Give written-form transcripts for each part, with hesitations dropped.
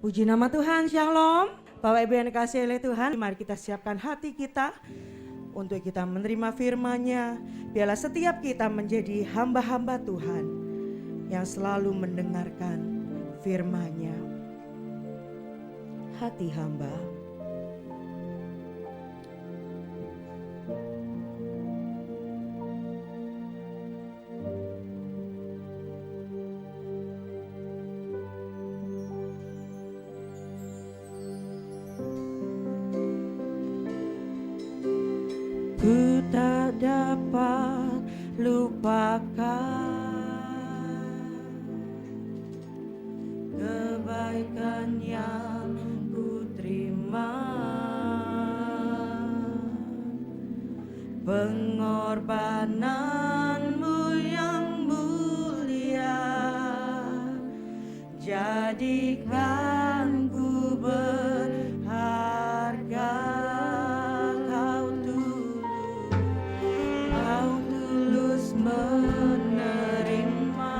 Puji nama Tuhan, Shalom. Bapak Ibu yang dikasihi oleh Tuhan, mari kita siapkan hati kita untuk kita menerima firman-Nya. Biarlah setiap kita menjadi hamba-hamba Tuhan yang selalu mendengarkan firman-Nya. Hati hamba. Ku tak dapat lupakan kebaikan yang ku terima, pengorbananmu yang mulia, jadikan ku berharga. Menerima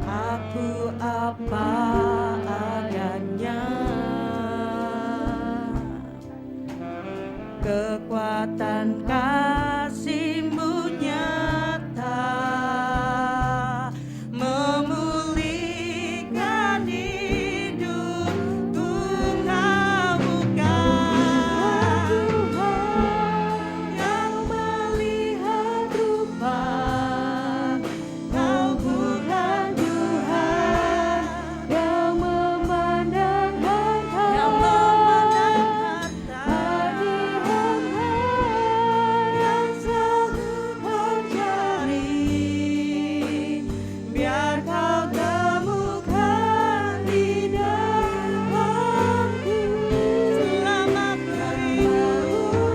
aku apa adanya, kekuatan kasih-Mu nyata memulihkan hidupku. Kau bukan yang melihat rupa, Kau bukan Tuhan yang memandang harta, hati hamba yang selalu mencari. Biar Kau temukan di dalamku, selama ku hidup,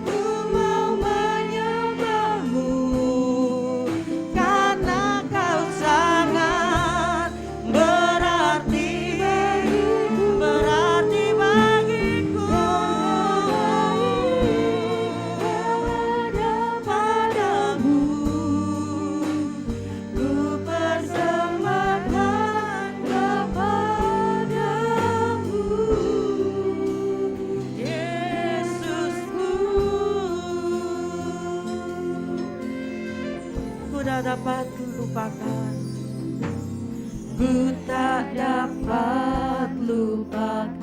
ku mau menyembah-Mu, karena Kau sangat berarti bagiku. Padamu ku persembahkan kepadamu, Yesusku. Ku tak dapat lupakan, ku tak dapat lupakan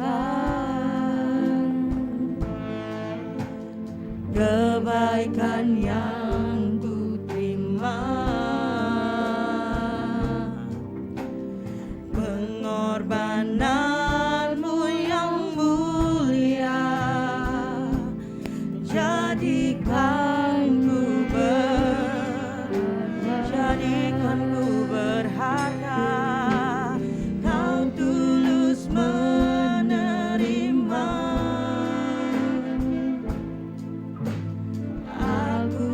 kebaikan yang ku terima, pengorbananmu yang mulia, jadikan ku berharga. Kau tulus menerima aku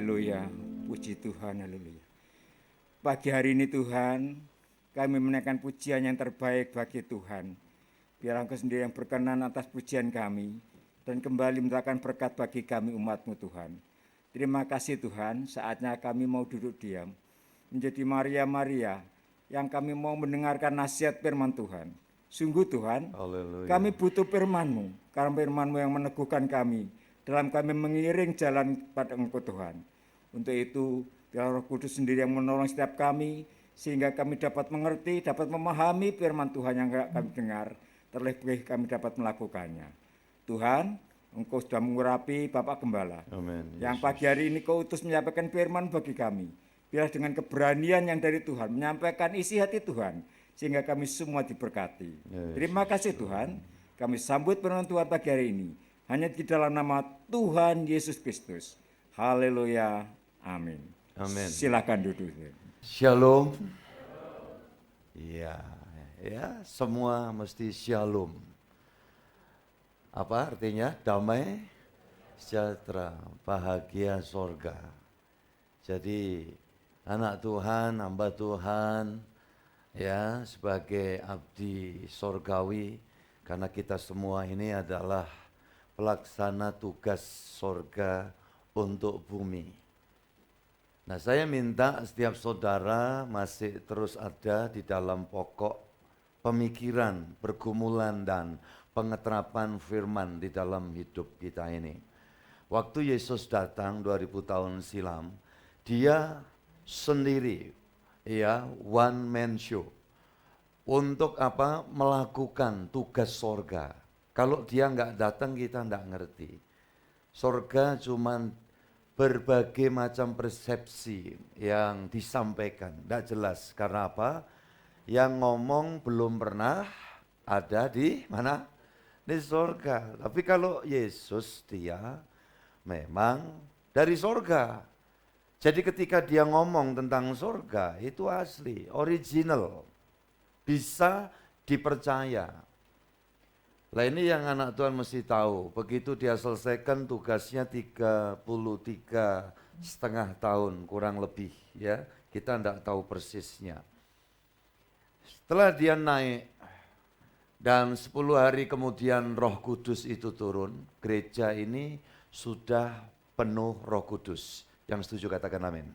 Haleluya, puji Tuhan, haleluya. Pagi hari ini Tuhan, kami menaikkan pujian yang terbaik bagi Tuhan. Biar Engkau sendiri yang berkenan atas pujian kami, dan kembali mendapatkan berkat bagi kami umat-Mu Tuhan. Terima kasih Tuhan, saatnya kami mau duduk diam, menjadi Maria-Maria, yang kami mau mendengarkan nasihat firman Tuhan. Sungguh Tuhan, Haleluya. kami butuh firman-Mu, karena firman-Mu yang meneguhkan kami, dalam kami mengiring jalan pada Engkau Tuhan. Untuk itu, biar Roh Kudus sendiri yang menolong setiap kami, sehingga kami dapat mengerti, dapat memahami firman Tuhan yang kami dengar, terlebih kami dapat melakukannya. Tuhan, Engkau sudah mengurapi Bapak Gembala, Amin. yang pagi hari ini Kau utus menyampaikan firman bagi kami. Biar dengan keberanian yang dari Tuhan, menyampaikan isi hati Tuhan, sehingga kami semua diberkati. Terima kasih Tuhan, kami sambut firman Tuhan pagi hari ini, hanya di dalam nama Tuhan Yesus Kristus. Haleluya, amin. Amin. Silakan duduk. Shalom. Ya, semua mesti shalom. Apa artinya? Damai, sejahtera, bahagia sorga. Jadi anak Tuhan, hamba Tuhan, ya sebagai abdi sorgawi, karena kita semua ini adalah pelaksana tugas sorga untuk bumi. Nah, saya minta setiap saudara masih terus ada di dalam pokok pemikiran, pergumulan, dan pengeterapan firman di dalam hidup kita ini. Waktu Yesus datang 2000 tahun silam, dia sendiri, ya, one man show. Untuk apa? Melakukan tugas sorga. Kalau dia nggak datang, kita nggak ngerti. Sorga cuman berbagai macam persepsi yang disampaikan, tidak jelas. Karena apa? Yang ngomong belum pernah ada di mana? Di sorga. Tapi kalau Yesus, dia memang dari sorga. Jadi ketika dia ngomong tentang sorga, itu asli, original, bisa dipercaya. Lah ini yang anak Tuhan mesti tahu, begitu dia selesaikan tugasnya 33,5 tahun kurang lebih, ya, kita tidak tahu persisnya. Setelah dia naik dan 10 hari kemudian Roh Kudus itu turun, gereja ini sudah penuh Roh Kudus. Yang setuju katakan amin.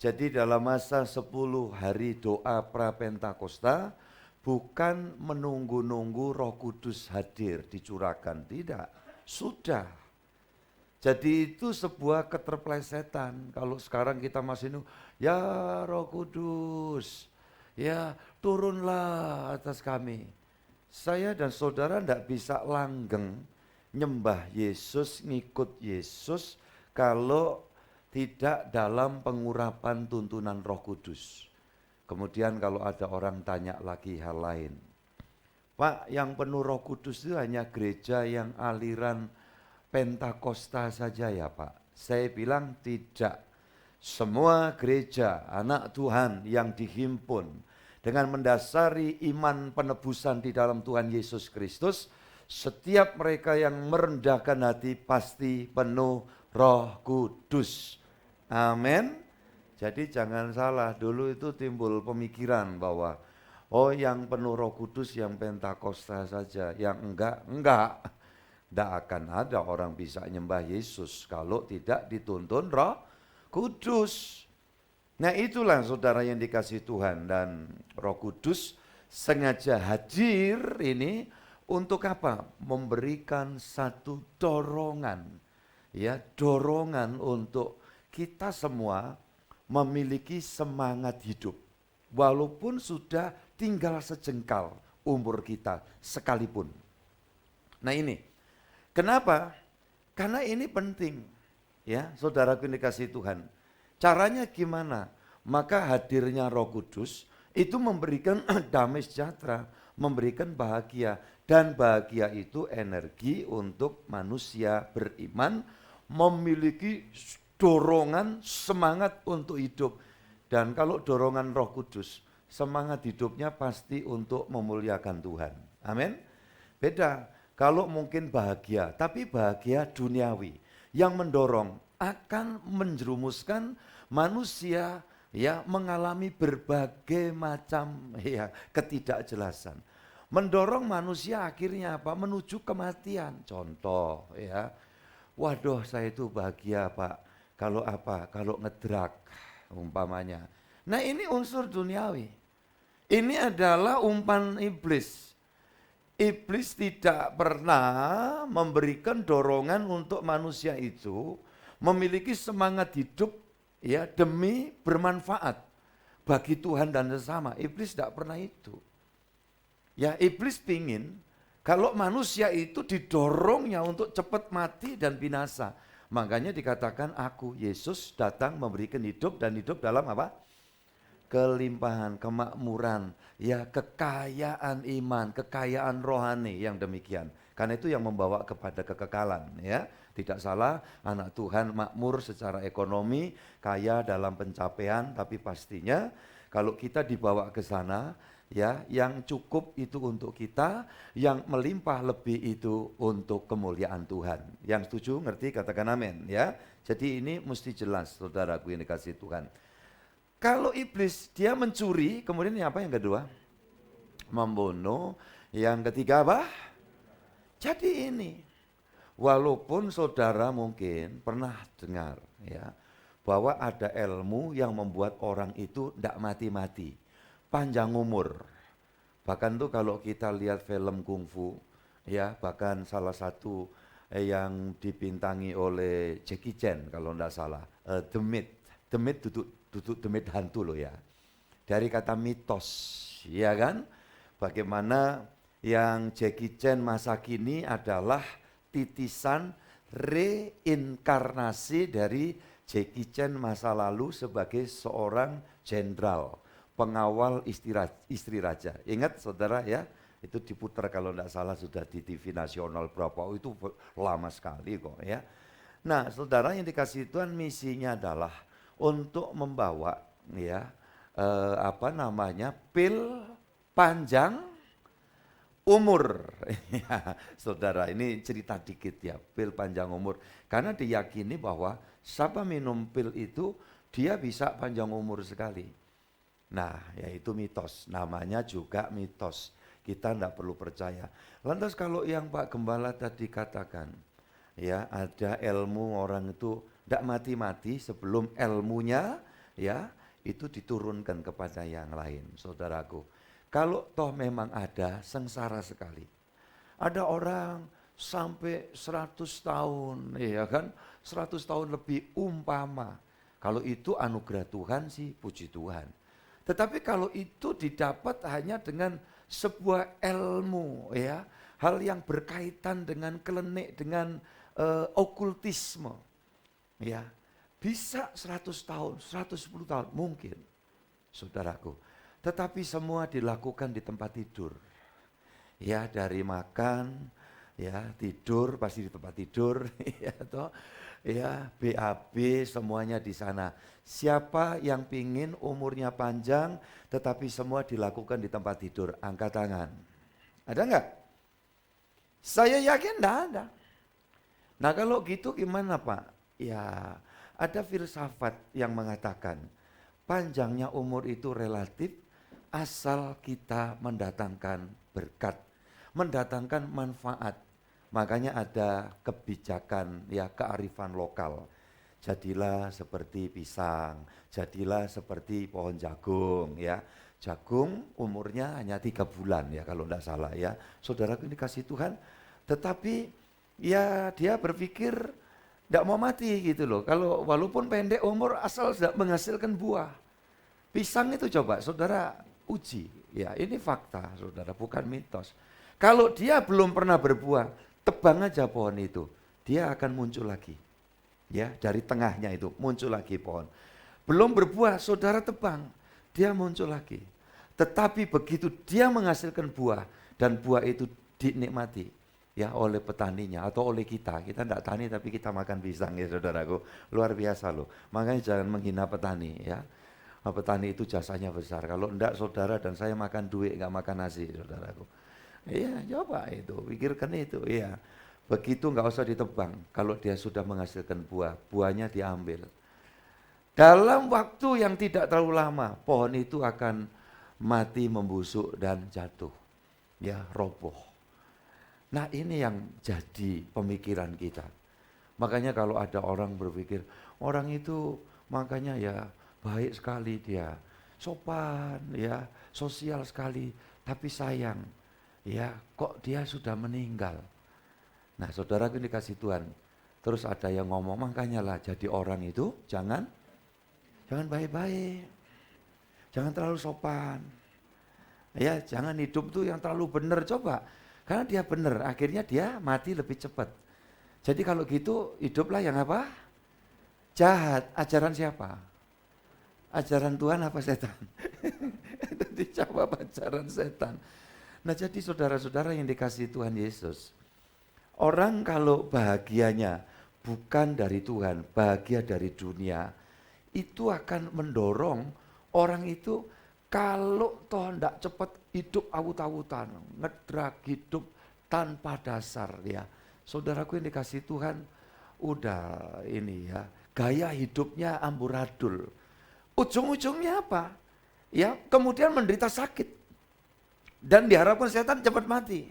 Jadi dalam masa 10 hari doa pra-Pentakosta, bukan menunggu-nunggu Roh Kudus hadir, dicurahkan. Tidak, sudah. Jadi itu sebuah keterplesetan. Kalau sekarang kita masih nunggu, ya Roh Kudus, ya turunlah atas kami. Saya dan saudara tidak bisa langgeng nyembah Yesus, ngikut Yesus, kalau tidak dalam pengurapan tuntunan Roh Kudus. Kemudian kalau ada orang tanya lagi hal lain, Pak, yang penuh Roh Kudus itu hanya gereja yang aliran Pentakosta saja ya Pak? Saya bilang tidak. Semua gereja anak Tuhan yang dihimpun dengan mendasari iman penebusan di dalam Tuhan Yesus Kristus, setiap mereka yang merendahkan hati pasti penuh Roh Kudus. Amin. Jadi jangan salah, dulu itu timbul pemikiran bahwa oh yang penuh Roh Kudus yang Pentakosta saja, yang enggak. Tidak akan ada orang bisa nyembah Yesus kalau tidak dituntun Roh Kudus. Nah itulah saudara yang dikasih Tuhan, dan Roh Kudus sengaja hadir ini untuk apa? Memberikan satu dorongan, ya, dorongan untuk kita semua memiliki semangat hidup, walaupun sudah tinggal sejengkal umur kita sekalipun. Nah ini, kenapa? Karena ini penting, ya saudaraku yang dikasih Tuhan. Caranya gimana? Maka hadirnya Roh Kudus itu memberikan damai sejahtera, memberikan bahagia. Dan bahagia itu energi untuk manusia beriman memiliki dorongan, semangat untuk hidup. Dan kalau dorongan Roh Kudus, semangat hidupnya pasti untuk memuliakan Tuhan. Amin. Beda kalau mungkin bahagia, tapi bahagia duniawi. Yang mendorong akan menjerumuskan manusia ya mengalami berbagai macam ya ketidakjelasan. Mendorong manusia akhirnya apa? Menuju kematian. Contoh ya. Waduh, saya itu bahagia, Pak. Kalau apa? Kalau ngedrak umpamanya. Nah, ini unsur duniawi. Ini adalah umpan iblis. Iblis tidak pernah memberikan dorongan untuk manusia itu memiliki semangat hidup ya demi bermanfaat bagi Tuhan dan sesama. Iblis tidak pernah itu. Ya, iblis pingin kalau manusia itu didorongnya untuk cepat mati dan binasa. Makanya dikatakan aku, Yesus datang memberikan hidup dan hidup dalam apa? Kelimpahan, kemakmuran, ya kekayaan iman, kekayaan rohani yang demikian. Karena itu yang membawa kepada kekekalan ya. Tidak salah anak Tuhan makmur secara ekonomi, kaya dalam pencapaian, tapi pastinya kalau kita dibawa ke sana ya, yang cukup itu untuk kita, yang melimpah lebih itu untuk kemuliaan Tuhan. Yang setuju, ngerti, katakan amin ya. Jadi ini mesti jelas saudaraku yang dikasih Tuhan. Kalau iblis dia mencuri, kemudian apa yang kedua? Membunuh. Yang ketiga apa? Jadi ini, walaupun saudara mungkin pernah dengar ya, bahwa ada ilmu yang membuat orang itu tidak mati-mati, panjang umur. Bahkan tuh kalau kita lihat film kungfu, ya bahkan salah satu yang dibintangi oleh Jackie Chan kalau tidak salah, The Myth duduk The Myth hantu loh ya. Dari kata mitos, ya kan? Bagaimana yang Jackie Chan masa kini adalah titisan reinkarnasi dari Jackie Chan masa lalu sebagai seorang jenderal, pengawal istri raja. Ingat saudara ya, itu diputar kalau tidak salah sudah di TV nasional berapa, itu lama sekali kok ya. Nah saudara yang dikasih Tuhan misinya adalah untuk membawa ya pil panjang umur. Saudara ini cerita dikit ya, pil panjang umur. Karena diyakini bahwa siapa minum pil itu dia bisa panjang umur sekali. Nah, yaitu mitos. Namanya juga mitos. Kita tidak perlu percaya. Lantas kalau yang Pak Gembala tadi katakan, ya ada ilmu orang itu tidak mati-mati sebelum ilmunya, ya itu diturunkan kepada yang lain, saudaraku. Kalau toh memang ada, sengsara sekali. Ada orang sampai 100 tahun, ya kan? 100 tahun lebih umpama. Kalau itu anugerah Tuhan sih, puji Tuhan. Tetapi kalau itu didapat hanya dengan sebuah ilmu, ya, hal yang berkaitan dengan klenik, dengan okultisme, ya, bisa 100 tahun, 110 tahun, mungkin, saudaraku. Tetapi semua dilakukan di tempat tidur, ya, dari makan, ya, tidur pasti di tempat tidur, ya, toh. Ya, BAB semuanya di sana. Siapa yang pingin umurnya panjang tetapi semua dilakukan di tempat tidur? Angkat tangan. Ada enggak? Saya yakin enggak ada. Nah kalau gitu gimana Pak? Ya ada filsafat yang mengatakan panjangnya umur itu relatif asal kita mendatangkan berkat, mendatangkan manfaat. Makanya ada kebijakan, ya kearifan lokal. Jadilah seperti pisang, jadilah seperti pohon jagung, ya. Jagung umurnya hanya 3 bulan, ya kalau tidak salah, ya. Saudaraku ini kasih Tuhan, tetapi ya dia berpikir tidak mau mati gitu loh. Kalau walaupun pendek umur asal tidak menghasilkan buah. Pisang itu coba saudara uji, ya ini fakta saudara, bukan mitos. Kalau dia belum pernah berbuah, tebang aja pohon itu, dia akan muncul lagi. Ya, dari tengahnya itu muncul lagi pohon. Belum berbuah, saudara tebang, dia muncul lagi. Tetapi begitu dia menghasilkan buah dan buah itu dinikmati ya oleh petaninya atau oleh kita tidak tani tapi kita makan pisang ya saudaraku, luar biasa loh. Makanya jangan menghina petani ya. Petani itu jasanya besar. Kalau enggak saudara dan saya makan duit, enggak makan nasi saudaraku. Iya, coba itu, pikirkan itu, iya. begitu nggak usah ditebang. Kalau dia sudah menghasilkan buah, buahnya diambil. Dalam waktu yang tidak terlalu lama, pohon itu akan mati, membusuk, dan jatuh. Ya, roboh. Nah, ini yang jadi pemikiran kita. Makanya kalau ada orang berpikir, orang itu makanya ya baik sekali dia, sopan ya, sosial sekali, tapi sayang, ya kok dia sudah meninggal. Nah, saudaraku dikasih Tuhan, terus ada yang ngomong, makanya lah jadi orang itu jangan baik-baik, jangan terlalu sopan, ya jangan hidup tuh yang terlalu benar, coba, karena dia benar, akhirnya dia mati lebih cepat. Jadi kalau gitu hiduplah yang apa? Jahat. Ajaran siapa? Ajaran Tuhan apa setan? Itu dijawab ajaran setan. Nah, jadi saudara-saudara yang dikasihi Tuhan Yesus, orang kalau bahagianya bukan dari Tuhan, bahagia dari dunia, itu akan mendorong orang itu kalau toh tidak cepat hidup awut-awutan, ngedrak hidup tanpa dasar ya. Saudaraku yang dikasihi Tuhan, udah ini ya, gaya hidupnya amburadul. Ujung-ujungnya apa? Ya, kemudian menderita sakit. Dan diharapkan setan cepat mati.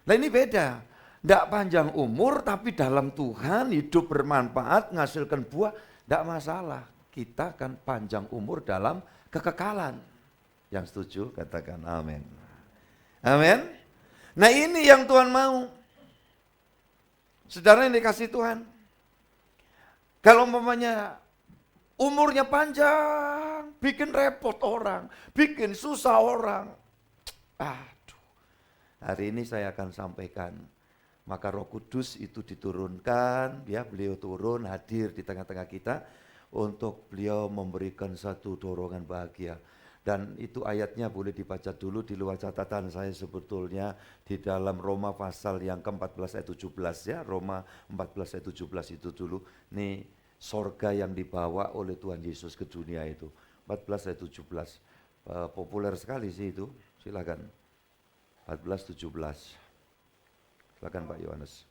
Nah ini beda. Tidak panjang umur, tapi dalam Tuhan hidup bermanfaat, menghasilkan buah, tidak masalah. Kita akan panjang umur dalam kekekalan. Yang setuju katakan amin. Amin. Nah ini yang Tuhan mau. Saudara yang dikasih Tuhan, kalau umpamanya umurnya panjang, bikin repot orang, bikin susah orang. Aduh, hari ini saya akan sampaikan, maka Roh Kudus itu diturunkan, ya beliau turun hadir di tengah-tengah kita untuk beliau memberikan satu dorongan bahagia. Dan itu ayatnya boleh dibaca dulu di luar catatan saya sebetulnya di dalam Roma pasal yang ke-14 ayat 17 ya. Roma 14 ayat 17 itu dulu. Nih sorga yang dibawa oleh Tuhan Yesus ke dunia itu. 14 ayat 17. Populer sekali sih itu. Silakan. 14 17. Silakan Pak Yohanes.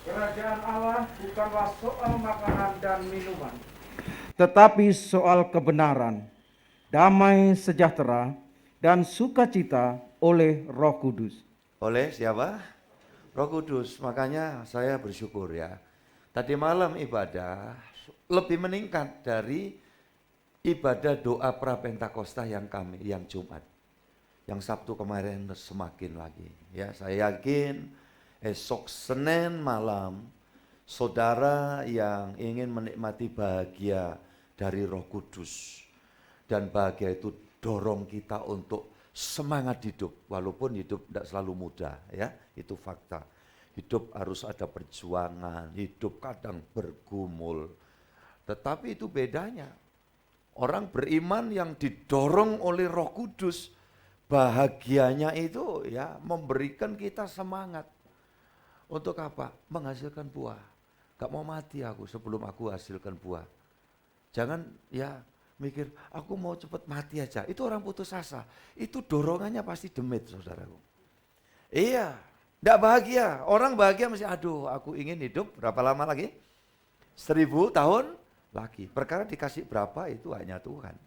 Kerajaan Allah bukanlah soal makanan dan minuman, tetapi soal kebenaran, damai sejahtera, dan sukacita oleh Roh Kudus. Oleh siapa? Roh Kudus. Makanya saya bersyukur ya. Tadi malam ibadah lebih meningkat dari ibadah doa pra-Pentakosta yang Jumat. Yang Sabtu kemarin semakin lagi. Ya, saya yakin esok Senin malam saudara yang ingin menikmati bahagia dari Roh Kudus. Dan bahagia itu dorong kita untuk semangat hidup, walaupun hidup tidak selalu mudah, ya itu fakta. Hidup harus ada perjuangan, hidup kadang bergumul. Tetapi itu bedanya. Orang beriman yang didorong oleh Roh Kudus, bahagianya itu ya memberikan kita semangat. Untuk apa? Menghasilkan buah. Gak mau mati aku sebelum aku hasilkan buah. Jangan ya mikir, aku mau cepat mati aja. Itu orang putus asa. Itu dorongannya pasti demit, saudaraku. Iya, tidak bahagia. Orang bahagia mesti, aduh aku ingin hidup berapa lama lagi? 1000 tahun lagi. Perkara dikasih berapa itu hanya Tuhan.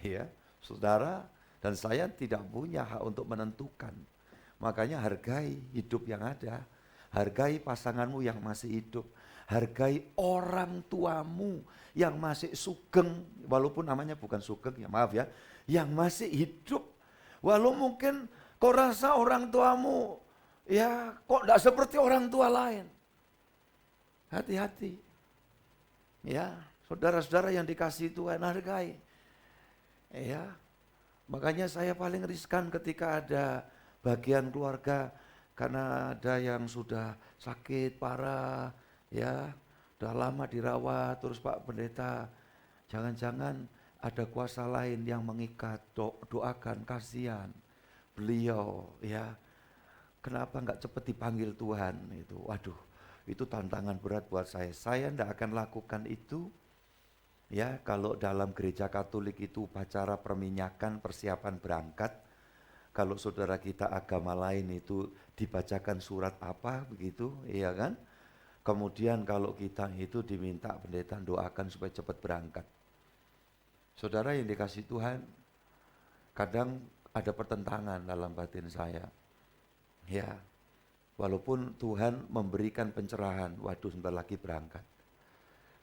Iya, saudara dan saya tidak punya hak untuk menentukan. Makanya hargai hidup yang ada. Hargai pasanganmu yang masih hidup. Hargai orang tuamu yang masih sugeng, walaupun namanya bukan sugeng ya maaf ya, yang masih hidup. Walau mungkin kau rasa orang tuamu ya kok tidak seperti orang tua lain. Hati-hati. Ya, saudara-saudara yang dikasihi Tuhan hargai. Ya, makanya saya paling riskan ketika ada bagian keluarga karena ada yang sudah sakit parah. Ya, udah lama dirawat, terus Pak Pendeta, jangan-jangan ada kuasa lain yang mengikat, doakan, kasihan beliau, ya. Kenapa nggak cepat dipanggil Tuhan itu? Waduh, itu tantangan berat buat saya. Saya tidak akan lakukan itu, ya. Kalau dalam gereja Katolik itu upacara perminyakan, persiapan berangkat, kalau saudara kita agama lain itu dibacakan surat apa begitu, iya kan? Kemudian kalau kita itu diminta pendeta doakan supaya cepat berangkat. Saudara yang dikasih Tuhan, kadang ada pertentangan dalam batin saya. Ya, walaupun Tuhan memberikan pencerahan, waduh sebentar lagi berangkat.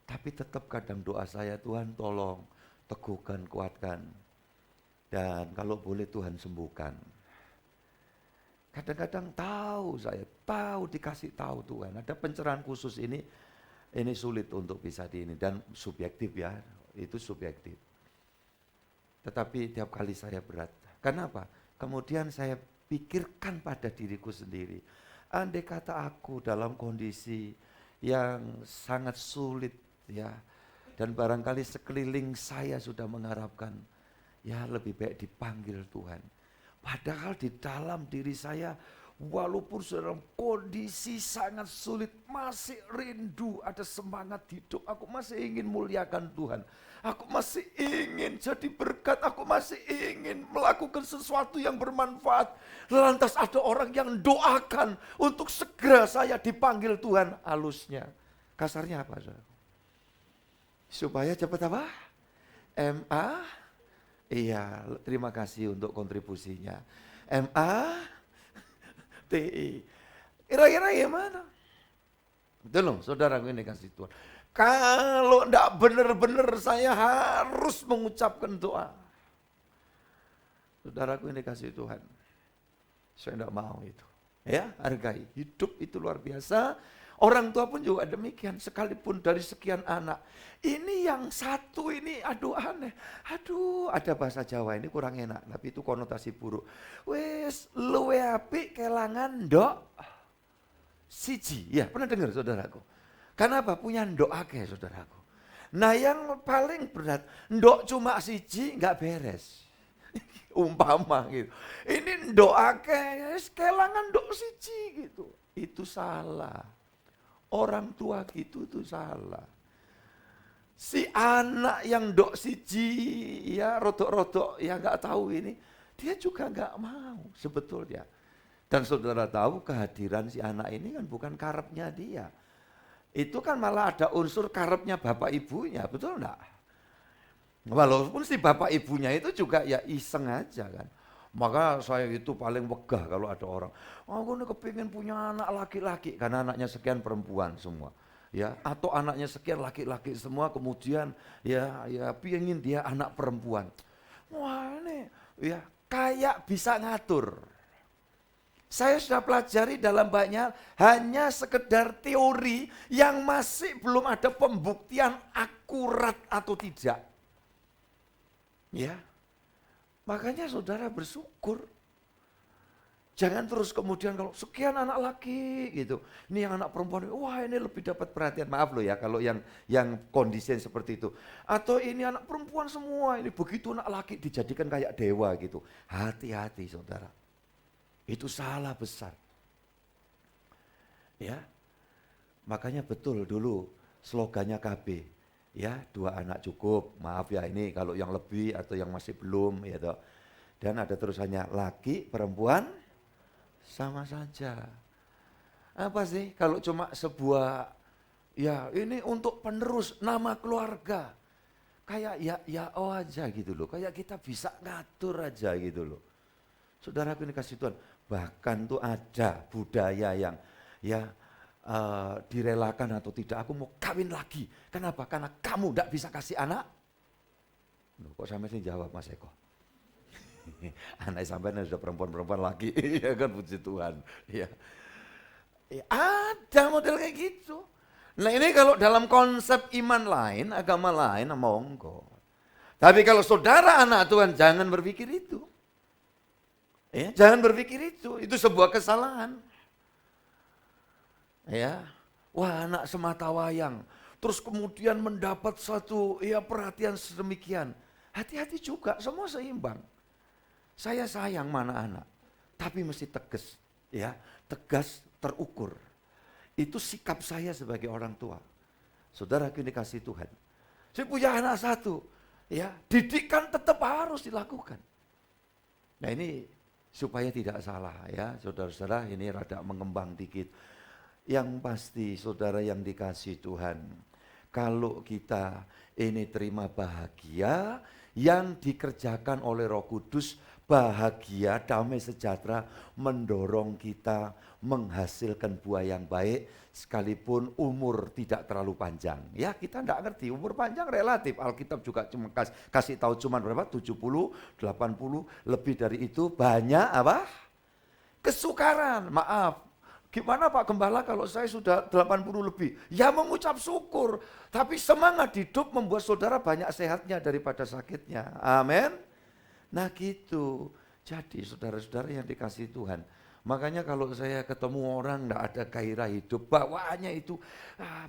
Tapi tetap kadang doa saya, Tuhan tolong teguhkan, kuatkan. Dan kalau boleh Tuhan sembuhkan. Kadang-kadang saya tahu dikasih tahu Tuhan, ada pencerahan khusus ini sulit untuk bisa di ini, dan subjektif ya, itu subjektif. Tetapi tiap kali saya berat. Kenapa? Kemudian saya pikirkan pada diriku sendiri. Andai kata aku dalam kondisi yang sangat sulit ya, dan barangkali sekeliling saya sudah mengharapkan, ya lebih baik dipanggil Tuhan. Padahal di dalam diri saya, walaupun dalam kondisi sangat sulit, masih rindu, ada semangat hidup. Aku masih ingin muliakan Tuhan. Aku masih ingin jadi berkat. Aku masih ingin melakukan sesuatu yang bermanfaat. Lantas ada orang yang doakan untuk segera saya dipanggil Tuhan. Halusnya, kasarnya apa? Supaya cepat apa? MA. Iya, terima kasih untuk kontribusinya. MATI. Kira-kira gimana? Betul loh, saudaraku ini kasih Tuhan. Kalau enggak benar-benar saya harus mengucapkan doa. Saudaraku ini kasih Tuhan. Saya enggak mau itu. Ya, hargai. Hidup itu luar biasa. Orang tua pun juga demikian, sekalipun dari sekian anak. Ini yang satu ini, aduh aneh. Aduh, ada bahasa Jawa ini kurang enak, tapi itu konotasi buruk. Wes, luwe apik kelangan ndok siji. Ya, pernah dengar saudaraku? Kenapa? Punya ndok akeh saudaraku. Nah yang paling berat, ndok cuma siji nggak beres. Umpama gitu. Ini ndok akeh, kelangan ndok siji gitu. Itu salah. Orang tua gitu tuh salah. Si anak yang ndok siji ya rodok-rodok ya nggak tahu ini, dia juga nggak mau sebetulnya. Dan saudara tahu kehadiran si anak ini kan bukan karepnya dia. Itu kan malah ada unsur karepnya bapak ibunya, betul enggak? Walaupun si bapak ibunya itu juga ya iseng aja kan. Maka saya itu paling wegah kalau ada orang, aku ini kepingin punya anak laki-laki, karena anaknya sekian perempuan semua. Ya, atau anaknya sekian laki-laki semua, kemudian ya pingin dia anak perempuan. Wah ini ya kayak bisa ngatur. Saya sudah pelajari dalam banyak hanya sekedar teori yang masih belum ada pembuktian akurat atau tidak. Ya. Makanya saudara bersyukur. Jangan terus kemudian kalau sekian anak laki gitu. Ini yang anak perempuan, wah ini lebih dapat perhatian. Maaf loh ya kalau yang kondisi seperti itu. Atau ini anak perempuan semua, ini begitu anak laki dijadikan kayak dewa gitu. Hati-hati saudara. Itu salah besar. Ya. Makanya betul dulu slogannya KB. Ya, 2 anak cukup, maaf ya ini kalau yang lebih atau yang masih belum ya toh. Dan ada terusannya laki, perempuan sama saja. Apa sih kalau cuma sebuah ya ini untuk penerus nama keluarga. Kayak ya aja gitu loh, kayak kita bisa ngatur aja gitu loh. Saudaraku ini kasih Tuhan, bahkan tuh ada budaya yang ya direlakan atau tidak, aku mau kawin lagi. Kenapa? Karena kamu tidak bisa kasih anak. Loh, kok sampai sini jawab Mas Eko? Anak sampai sudah perempuan-perempuan lagi, ya kan puji Tuhan. Ya. Ada model kayak gitu. Nah ini kalau dalam konsep iman lain, agama lain, monggo. Tapi kalau saudara anak Tuhan jangan berpikir itu. Ya, jangan berpikir itu sebuah kesalahan. Ya, wah anak semata wayang, terus kemudian mendapat satu ya perhatian sedemikian. Hati-hati juga, semua seimbang. Saya sayang mana anak, tapi mesti tegas, ya, tegas terukur. Itu sikap saya sebagai orang tua. Saudara kini kasih Tuhan. Saya punya anak satu, ya, didikan tetap harus dilakukan. Nah ini supaya tidak salah ya, saudara-saudara, ini rada mengembang dikit. Yang pasti saudara yang dikasih Tuhan, kalau kita ini terima bahagia yang dikerjakan oleh Roh Kudus, bahagia, damai sejahtera mendorong kita menghasilkan buah yang baik sekalipun umur tidak terlalu panjang. Ya, kita enggak ngerti, umur panjang relatif. Alkitab juga cuma kasih tahu cuma berapa? 70, 80, lebih dari itu banyak apa? Kesukaran. Maaf. Gimana Pak Gembala kalau saya sudah 80 lebih? Ya mengucap syukur. Tapi semangat hidup membuat saudara banyak sehatnya daripada sakitnya. Amin. Nah gitu. Jadi saudara-saudara yang dikasih Tuhan. Makanya kalau saya ketemu orang enggak ada gairah hidup, bawaannya itu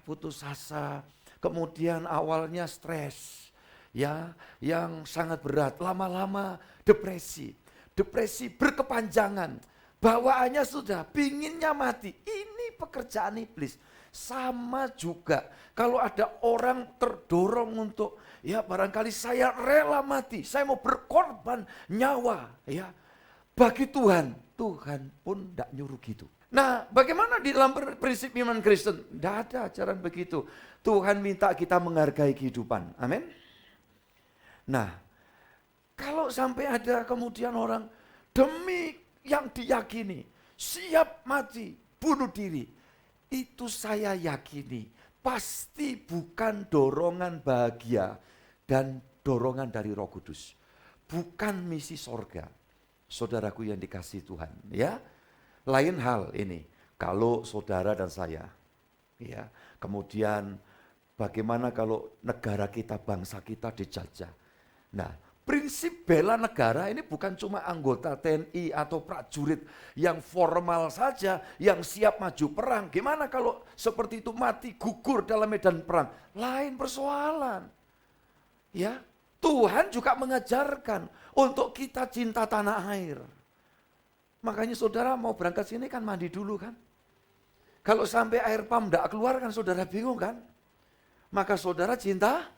putus asa. Kemudian awalnya stres. Ya, yang sangat berat. Lama-lama depresi. Depresi berkepanjangan. Bawaannya sudah pinginnya mati. Ini pekerjaan iblis. Sama juga kalau ada orang terdorong untuk ya barangkali saya rela mati, saya mau berkorban nyawa ya bagi Tuhan. Tuhan pun tidak nyuruh gitu. Nah, bagaimana di dalam prinsip iman Kristen? Tidak ada ajaran begitu. Tuhan minta kita menghargai kehidupan. Amin. Nah, kalau sampai ada kemudian orang demi yang diyakini siap mati, bunuh diri, itu saya yakini pasti bukan dorongan bahagia dan dorongan dari Roh Kudus. Bukan misi sorga. Saudaraku yang dikasih Tuhan, ya. Lain hal ini, kalau saudara dan saya, ya. Kemudian bagaimana kalau negara kita, bangsa kita dijajah. Nah, prinsip bela negara ini bukan cuma anggota TNI atau prajurit yang formal saja, yang siap maju perang. Gimana kalau seperti itu mati, gugur dalam medan perang? Lain persoalan. Ya, Tuhan juga mengajarkan untuk kita cinta tanah air. Makanya saudara mau berangkat sini kan mandi dulu kan. Kalau sampai air pam tidak keluar kan saudara bingung kan. Maka saudara cinta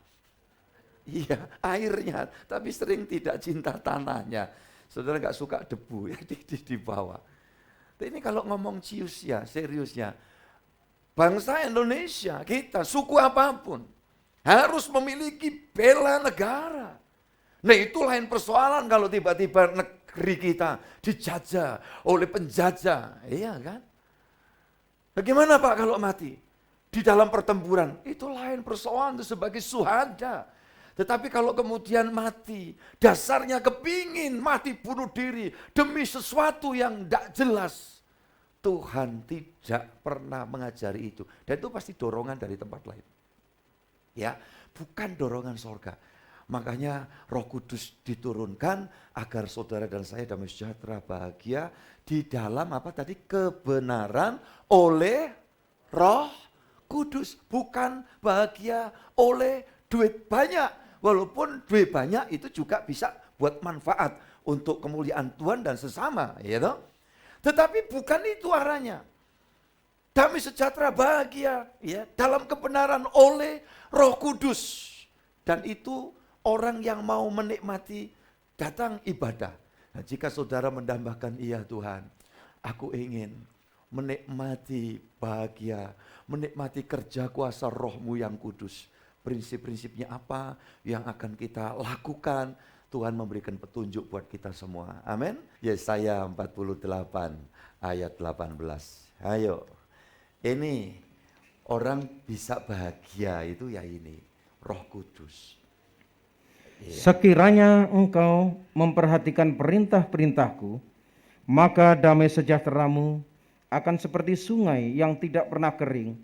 iya, airnya, tapi sering tidak cinta tanahnya. Saudara nggak suka debu ya di bawah. Tapi ini kalau ngomong cius ya, seriusnya, bangsa Indonesia, kita, suku apapun, harus memiliki bela negara. Nah itu lain persoalan kalau tiba-tiba negeri kita dijajah oleh penjajah, iya kan? Bagaimana Pak kalau mati? Di dalam pertempuran, itu lain persoalan itu sebagai syuhada. Tetapi kalau kemudian mati, dasarnya kepingin mati bunuh diri demi sesuatu yang tidak jelas. Tuhan tidak pernah mengajari itu. Dan itu pasti dorongan dari tempat lain. Ya, bukan dorongan sorga. Makanya Roh Kudus diturunkan agar saudara dan saya damai sejahtera bahagia di dalam apa tadi kebenaran oleh Roh Kudus. Bukan bahagia oleh duit banyak. Walaupun duit banyak itu juga bisa buat manfaat untuk kemuliaan Tuhan dan sesama, ya toh? Tetapi bukan itu arahnya. Damai sejahtera bahagia ya dalam kebenaran oleh Roh Kudus. Dan itu orang yang mau menikmati datang ibadah. Nah, jika saudara mendambakan iya Tuhan, aku ingin menikmati bahagia, menikmati kerja kuasa Roh-Mu yang kudus. Prinsip-prinsipnya apa yang akan kita lakukan, Tuhan memberikan petunjuk buat kita semua. Amin. Yesaya 48 ayat 18. Ayo, ini orang bisa bahagia itu ya ini, Roh Kudus. Sekiranya engkau memperhatikan perintah-perintahku, maka damai sejahteramu akan seperti sungai yang tidak pernah kering,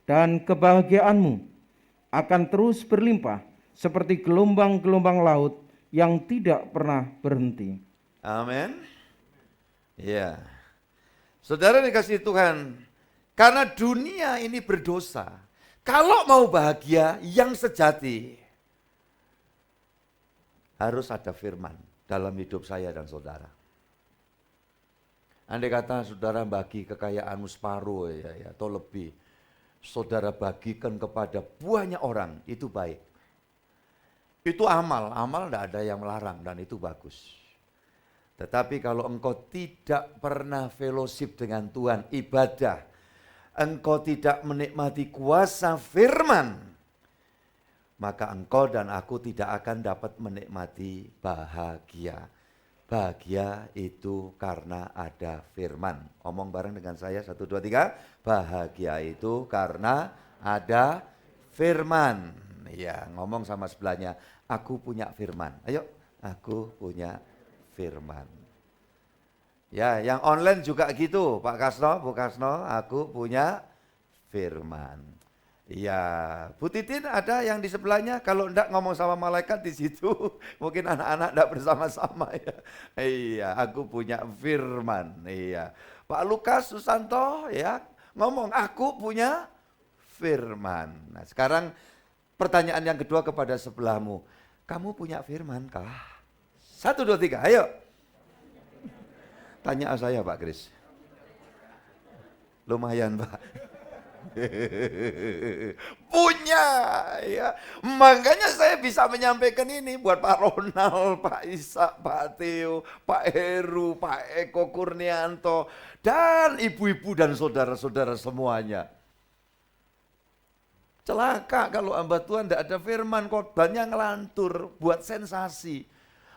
dan kebahagiaanmu akan terus berlimpah seperti gelombang-gelombang laut yang tidak pernah berhenti. Amin. Ya, saudara dikasih Tuhan, karena dunia ini berdosa, kalau mau bahagia yang sejati, harus ada firman dalam hidup saya dan saudara. Andai kata saudara bagi kekayaanmu separuh ya, atau lebih, saudara bagikan kepada banyak orang, itu baik. Itu amal tidak ada yang melarang dan itu bagus. Tetapi kalau engkau tidak pernah fellowship dengan Tuhan, ibadah, engkau tidak menikmati kuasa firman, maka engkau dan aku tidak akan dapat menikmati bahagia. Bahagia itu karena ada firman. Omong bareng dengan saya, 1, 2, 3. Bahagia itu karena ada firman. Ya, ngomong sama sebelahnya, aku punya firman. Ayo, aku punya firman. Ya, yang online juga gitu, Pak Kasno, Bu Kasno, aku punya firman. Iya, Bu Titin ada yang di sebelahnya, kalau enggak ngomong sama malaikat di situ, mungkin anak-anak enggak bersama-sama ya. Iya, aku punya firman. Iya. Pak Lukas Susanto ya, ngomong aku punya firman. Nah, sekarang pertanyaan yang kedua kepada sebelahmu. Kamu punya firman kah? 1, 2, 3, ayo. Tanya saya Pak Kris. Lumayan Pak. Punya ya, makanya saya bisa menyampaikan ini buat Pak Ronald, Pak Ishak, Pak Theo, Pak Heru, Pak Eko Kurnianto, dan ibu-ibu dan saudara-saudara semuanya. Celaka kalau hamba Tuhan tidak ada firman, khotbahnya ngelantur, buat sensasi.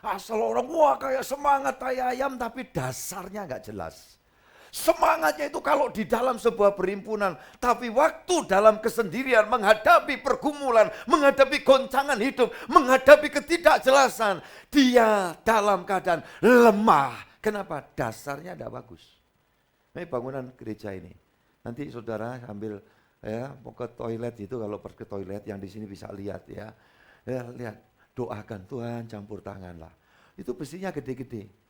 Asal orang, wah kayak semangat tai ayam, tapi dasarnya nggak jelas. Semangatnya itu kalau di dalam sebuah perhimpunan, tapi waktu dalam kesendirian menghadapi pergumulan, menghadapi goncangan hidup, menghadapi ketidakjelasan, dia dalam keadaan lemah. Kenapa? Dasarnya tidak bagus. Ini bangunan gereja ini. Nanti saudara ambil ya, mau ke toilet itu, kalau pergi ke toilet yang di sini bisa lihat ya. Ya lihat, doakan Tuhan campur tanganlah. Itu besinya gede-gede.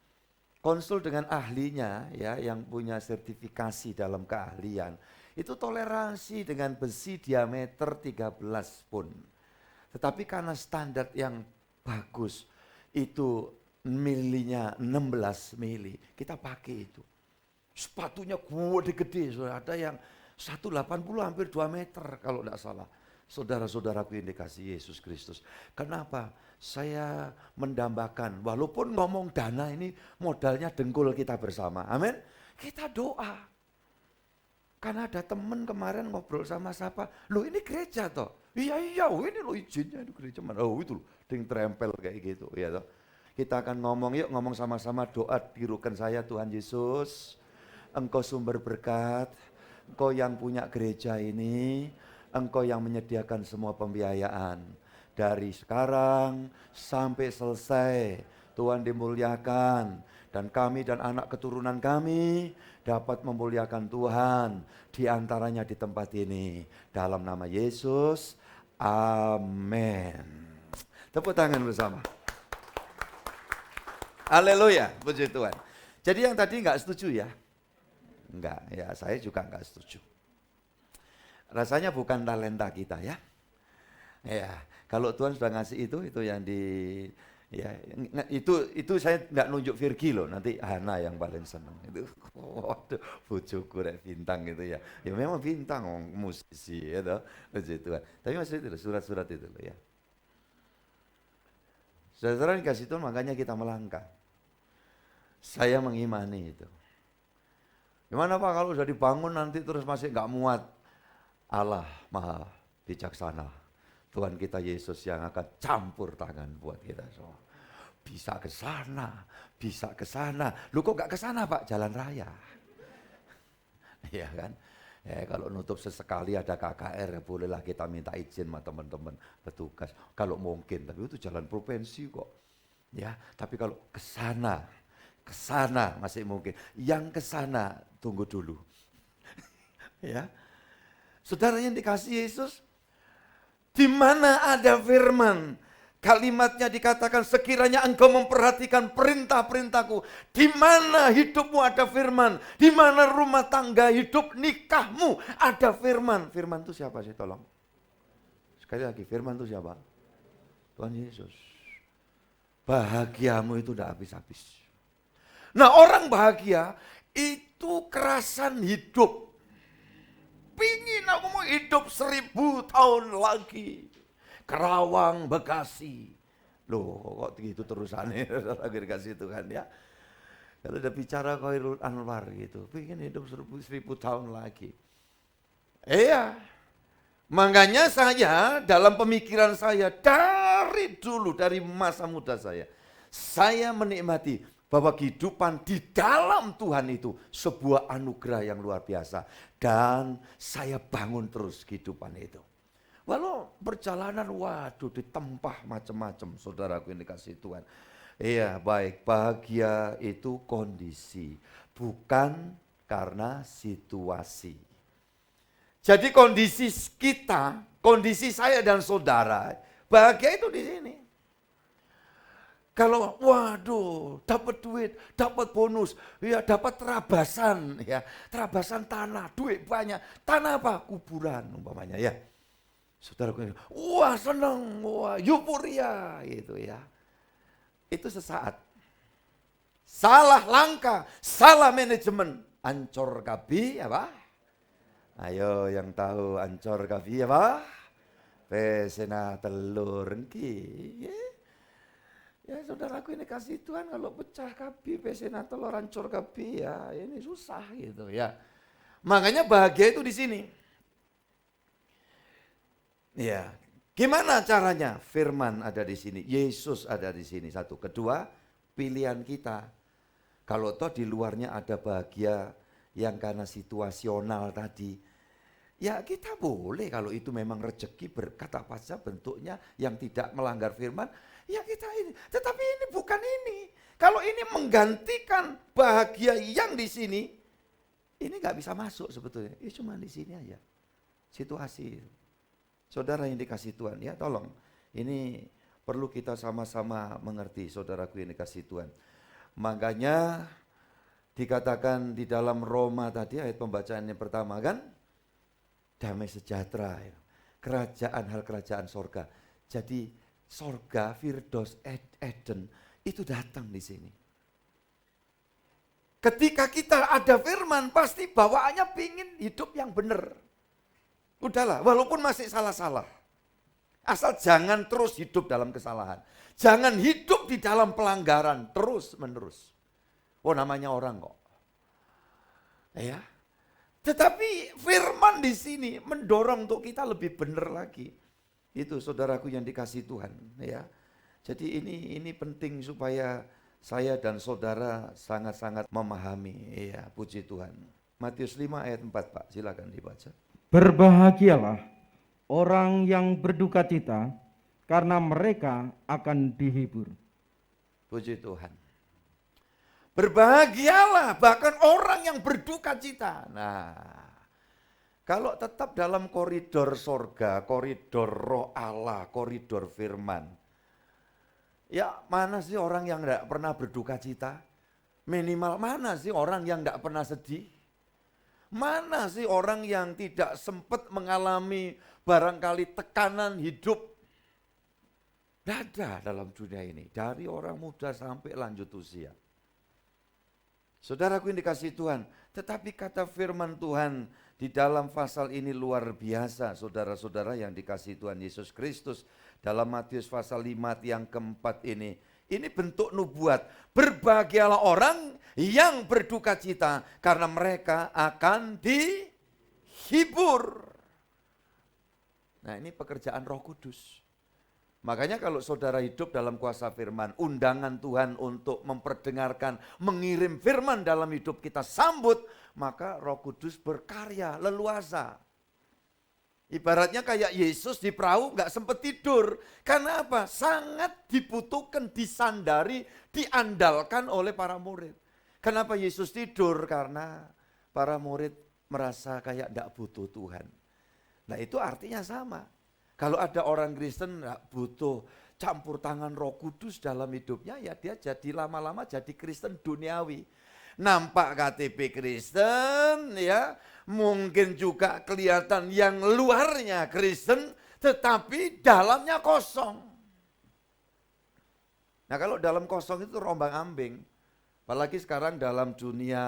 Konsul dengan ahlinya ya, yang punya sertifikasi dalam keahlian. Itu toleransi dengan besi diameter 13 pun. Tetapi karena standar yang bagus, itu milinya 16 mili. Kita pakai itu. Sepatunya gede-gede, ada yang 180 hampir 2 meter kalau tidak salah. Saudara-saudaraku yang dikasihi Yesus Kristus. Kenapa? Saya mendambakan, walaupun ngomong dana ini modalnya dengkul kita bersama. Amin. Kita doa. Karena ada teman kemarin ngobrol sama siapa, loh ini gereja toh. Iya, ini loh izinnya itu gereja mana. Oh itu loh, ding terempel kayak gitu. Ya toh. Kita akan ngomong, yuk ngomong sama-sama, doa tirukan saya Tuhan Yesus. Engkau sumber berkat, Engkau yang punya gereja ini, Engkau yang menyediakan semua pembiayaan. Dari sekarang sampai selesai, Tuhan dimuliakan. Dan kami dan anak keturunan kami dapat memuliakan Tuhan. Di antaranya di tempat ini. Dalam nama Yesus, amin. Tepuk tangan bersama. Haleluya, puji Tuhan. Jadi yang tadi enggak setuju ya? Enggak, ya saya juga enggak setuju. Rasanya bukan talenta kita ya. Ya, kalau Tuhan sudah ngasih itu yang di ya itu saya nggak nunjuk Virgi loh, nanti Hana yang paling seneng itu. Waduh, bojoku rek bintang gitu ya. Ya memang bintang musisi ya toh, puji Tuhan. Tapi masih itu surat-surat itu loh ya. Saudara dikasih Tuhan makanya kita melangkah. Saya mengimani itu. Gimana Pak kalau sudah dibangun nanti terus masih nggak muat? Allah Maha Bijaksana. Tuhan kita Yesus yang akan campur tangan buat kita semua. Bisa ke sana, bisa ke sana. Lu kok gak ke sana Pak? Jalan raya. Iya kan? Ya, kalau nutup sesekali ada KKR ya bolehlah kita minta izin sama teman-teman petugas. Kalau mungkin, tapi itu jalan provinsi kok. Ya, tapi kalau ke sana masih mungkin. Yang ke sana tunggu dulu. Ya. Saudara yang dikasihi Yesus, di mana ada firman, kalimatnya dikatakan sekiranya engkau memperhatikan perintah-perintahku. Di mana hidupmu ada firman, di mana rumah tangga hidup nikahmu ada firman. Firman itu siapa sih tolong? Sekali lagi, firman itu siapa? Tuhan Yesus. Bahagiamu itu tidak habis-habis. Nah orang bahagia itu kerasan hidup. Pingin aku mau hidup 1000 tahun lagi. Kerawang, Bekasi. Loh kok gitu terusannya lagi dikasih Tuhan ya. Kalau udah bicara Khairul Anwar gitu, pengen hidup 1000 tahun lagi. Iya, makanya saya dalam pemikiran saya dari dulu, dari masa muda saya menikmati bahwa kehidupan di dalam Tuhan itu sebuah anugerah yang luar biasa. Dan saya bangun terus kehidupan itu. Walau perjalanan, waduh, ditempah macam-macam, saudaraku yang dikasih Tuhan. Iya, baik, bahagia itu kondisi, bukan karena situasi. Jadi kondisi kita, kondisi saya dan saudara, bahagia itu di sini. Kalau waduh, dapat duit, dapat bonus, ya dapat terabasan, ya terabasan tanah, duit banyak, tanah apa? Kuburan umpamanya ya. Saudara, wah senang, wah euforia gitu ya. Itu sesaat. Salah langkah, salah manajemen, ancor kabi apa? Ayo yang tahu ancor kabi apa? Pesena telur engki. Ya saudaraku ini kasih Tuhan, kalau pecah kabi, pesena telur ancor kabi ya ini susah gitu ya. Makanya bahagia itu di sini. Ya, gimana caranya? Firman ada di sini, Yesus ada di sini. Satu, kedua, pilihan kita. Kalau toh di luarnya ada bahagia yang karena situasional tadi, ya kita boleh kalau itu memang rezeki berkat apa saja bentuknya yang tidak melanggar firman, ya kita ini. Tetapi ini bukan ini. Kalau ini menggantikan bahagia yang di sini, ini nggak bisa masuk sebetulnya. Ini cuma di sini aja. Situasi. Saudara yang dikasih Tuhan, ya tolong. Ini perlu kita sama-sama mengerti, saudaraku yang dikasih Tuhan. Makanya dikatakan di dalam Roma tadi ayat pembacaan yang pertama kan, damai sejahtera, ya. Kerajaan hal kerajaan sorga. Jadi sorga, Firdaus, Eden itu datang di sini. Ketika kita ada firman, pasti bawaannya pingin hidup yang benar. Udahlah, walaupun masih salah-salah. Asal jangan terus hidup dalam kesalahan. Jangan hidup di dalam pelanggaran terus-menerus. Oh namanya orang kok. Ya. Tetapi firman di sini mendorong untuk kita lebih benar lagi. Itu saudaraku yang dikasih Tuhan. Ya. Jadi ini penting supaya saya dan saudara sangat-sangat memahami. Ya, puji Tuhan. Matius 5 ayat 4 Pak, silakan dibaca. Berbahagialah orang yang berduka cita, karena mereka akan dihibur. Puji Tuhan. Berbahagialah bahkan orang yang berduka cita. Nah, kalau tetap dalam koridor sorga, koridor roh Allah, koridor firman. Ya mana sih orang yang tidak pernah berduka cita? Minimal mana sih orang yang tidak pernah sedih? Mana sih orang yang tidak sempat mengalami barangkali tekanan hidup? Tidak ada dalam dunia ini, dari orang muda sampai lanjut usia. Saudaraku yang dikasih Tuhan, tetapi kata firman Tuhan di dalam pasal ini luar biasa, saudara-saudara yang dikasih Tuhan Yesus Kristus. Dalam Matius pasal 5 yang keempat ini bentuk nubuat. Berbahagialah orang yang berduka cita, karena mereka akan dihibur. Nah ini pekerjaan Roh Kudus. Makanya kalau saudara hidup dalam kuasa firman, undangan Tuhan untuk memperdengarkan, mengirim firman dalam hidup kita sambut, maka Roh Kudus berkarya leluasa. Ibaratnya kayak Yesus di perahu gak sempat tidur. Karena apa? Sangat dibutuhkan, disandari, diandalkan oleh para murid. Kenapa Yesus tidur? Karena para murid merasa kayak gak butuh Tuhan. Nah itu artinya sama. Kalau ada orang Kristen gak butuh campur tangan Roh Kudus dalam hidupnya, ya dia jadi lama-lama jadi Kristen duniawi. Nampak KTP Kristen, ya mungkin juga kelihatan yang luarnya Kristen, tetapi dalamnya kosong. Nah kalau dalam kosong itu rombang-ambing, apalagi sekarang dalam dunia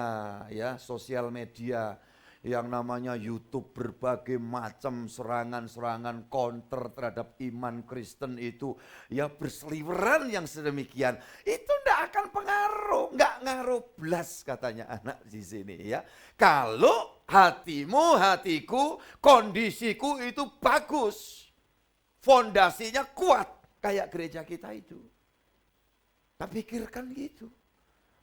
ya sosial media, yang namanya YouTube, berbagai macam serangan-serangan counter terhadap iman Kristen itu ya berseliweran yang sedemikian, itu tidak akan pengaruh, nggak ngaruh blas katanya anak di sini ya. Kalau hatimu, hatiku, kondisiku itu bagus, fondasinya kuat kayak gereja kita itu. Tak pikirkan gitu.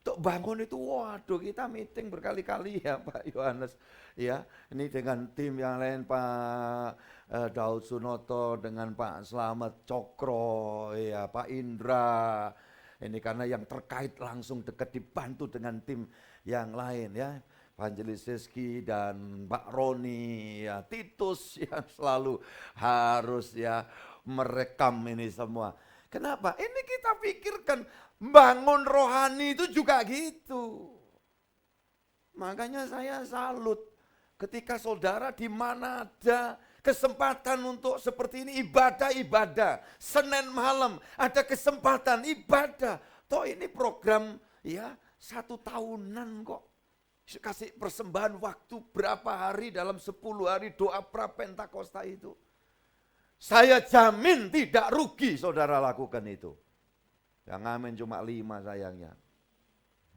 Untuk bangun itu, waduh kita meeting berkali-kali ya Pak Yohanes. Ya, ini dengan tim yang lain Pak Daud Sunoto, dengan Pak Slamet Cokro, ya Pak Indra. Ini karena yang terkait langsung dekat dibantu dengan tim yang lain ya. Pak Angelis Seski dan Pak Roni, ya Titus yang selalu harus ya merekam ini semua. Kenapa? Ini kita pikirkan bangun rohani itu juga gitu. Makanya saya salut ketika saudara di mana ada kesempatan untuk seperti ini ibadah-ibadah. Senin malam ada kesempatan ibadah. Toh ini program ya 1 tahunan kok. Kasih persembahan waktu berapa hari dalam 10 hari doa pra-Pentakosta itu. Saya jamin tidak rugi saudara lakukan itu. Yang amin cuma 5 sayangnya.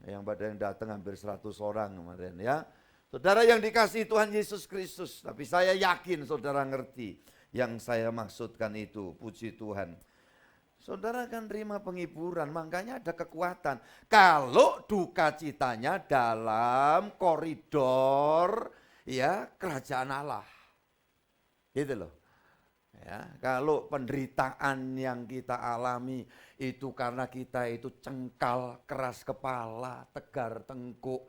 Yang pada yang datang hampir 100 orang kemarin ya. Saudara yang dikasihi Tuhan Yesus Kristus. Tapi saya yakin saudara ngerti yang saya maksudkan itu. Puji Tuhan. Saudara kan terima penghiburan, makanya ada kekuatan. Kalau duka citanya dalam koridor ya kerajaan Allah. Gitu loh. Ya, kalau penderitaan yang kita alami itu karena kita itu cengkal, keras kepala, tegar tengkuk,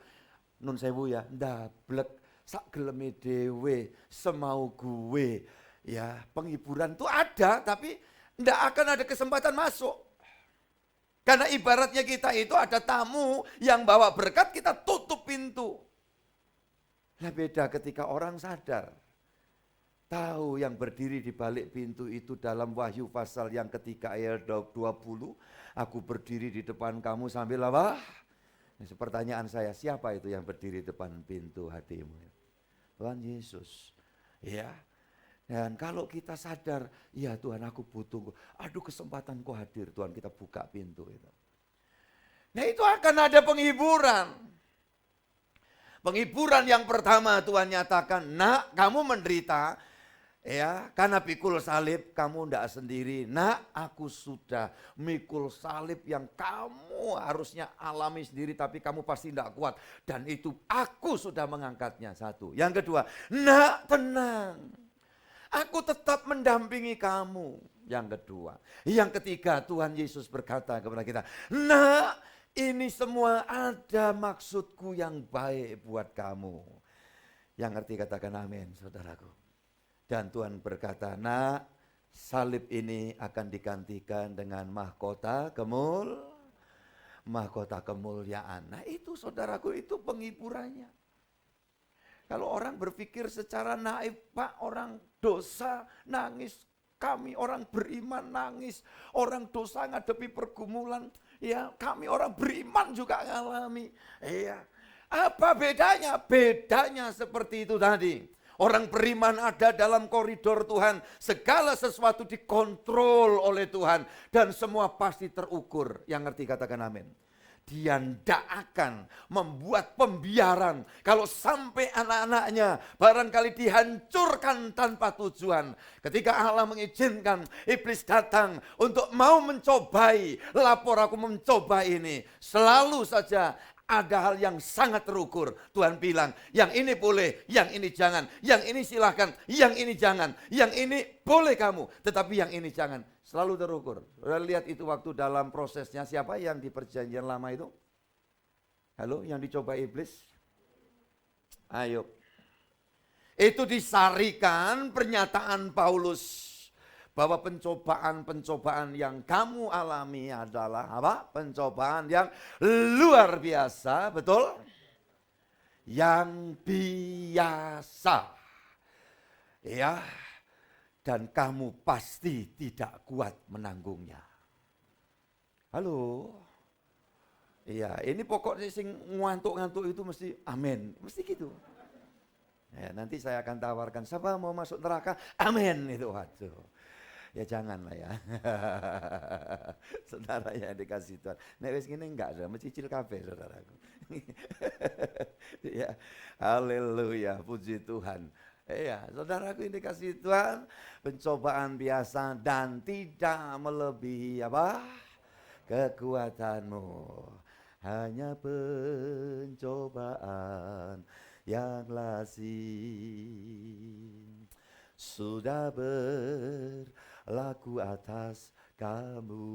nun sewu ya, ndablek, sak geleme dewe, semau gue. Ya, penghiburan itu ada tapi ndak akan ada kesempatan masuk. Karena ibaratnya kita itu ada tamu yang bawa berkat, kita tutup pintu. Nah beda ketika orang sadar. Tahu yang berdiri di balik pintu itu dalam Wahyu pasal yang ketiga ayat 20. Aku berdiri di depan kamu sambil apa? Pertanyaan saya, siapa itu yang berdiri di depan pintu hatimu? Tuhan Yesus. Ya. Dan kalau kita sadar, ya Tuhan aku butuh. Aduh kesempatan kau hadir Tuhan, kita buka pintu itu. Nah itu akan ada penghiburan. Penghiburan yang pertama Tuhan nyatakan, nak kamu menderita. Ya, karena pikul salib kamu tidak sendiri. Nak, aku sudah mikul salib yang kamu harusnya alami sendiri tapi kamu pasti tidak kuat. Dan itu aku sudah mengangkatnya. 1. Yang kedua, nak tenang. Aku tetap mendampingi kamu. Yang kedua. Yang ketiga, Tuhan Yesus berkata kepada kita, nak ini semua ada maksudku yang baik buat kamu. Yang ngerti katakan amin saudaraku. Dan Tuhan berkata, nak salib ini akan digantikan dengan mahkota kemuliaan. Nah itu saudaraku, itu penghiburannya. Kalau orang berpikir secara naif, Pak, orang dosa nangis, kami orang beriman nangis, orang dosa ngadepi pergumulan, ya kami orang beriman juga ngalami. Ya. Apa bedanya? Bedanya seperti itu tadi. Orang beriman ada dalam koridor Tuhan. Segala sesuatu dikontrol oleh Tuhan. Dan semua pasti terukur. Yang ngerti katakan amin. Dia tidak akan membuat pembiaran. Kalau sampai anak-anaknya barangkali dihancurkan tanpa tujuan. Ketika Allah mengizinkan iblis datang untuk mau mencobai. Lapor aku mencoba ini. Selalu saja ada hal yang sangat terukur. Tuhan bilang, yang ini boleh, yang ini jangan. Yang ini silahkan, yang ini jangan. Yang ini boleh kamu, tetapi yang ini jangan. Selalu terukur. Sudah lihat itu waktu dalam prosesnya, siapa yang di perjanjian lama itu? Halo, yang dicoba iblis? Ayo. Itu disarikan pernyataan Paulus. Bahwa pencobaan-pencobaan yang kamu alami adalah apa? Pencobaan yang luar biasa, betul? Yang biasa. Ya, dan kamu pasti tidak kuat menanggungnya. Halo? Iya, ini pokoknya sing ngantuk-ngantuk itu mesti amin, mesti gitu. Ya, nanti saya akan tawarkan, siapa mau masuk neraka? Amin itu, waduh. Ya janganlah ya. Saudara yang dikasih Tuhan. Nek wis ngene enggak, sudah mencicil kabeh saudaraku. Ya, haleluya, puji Tuhan. Iya, saudaraku yang dikasih Tuhan, pencobaan biasa dan tidak melebihi apa? Kekuatanmu. Hanya pencobaan yang lazim sudah berlaku atas kamu.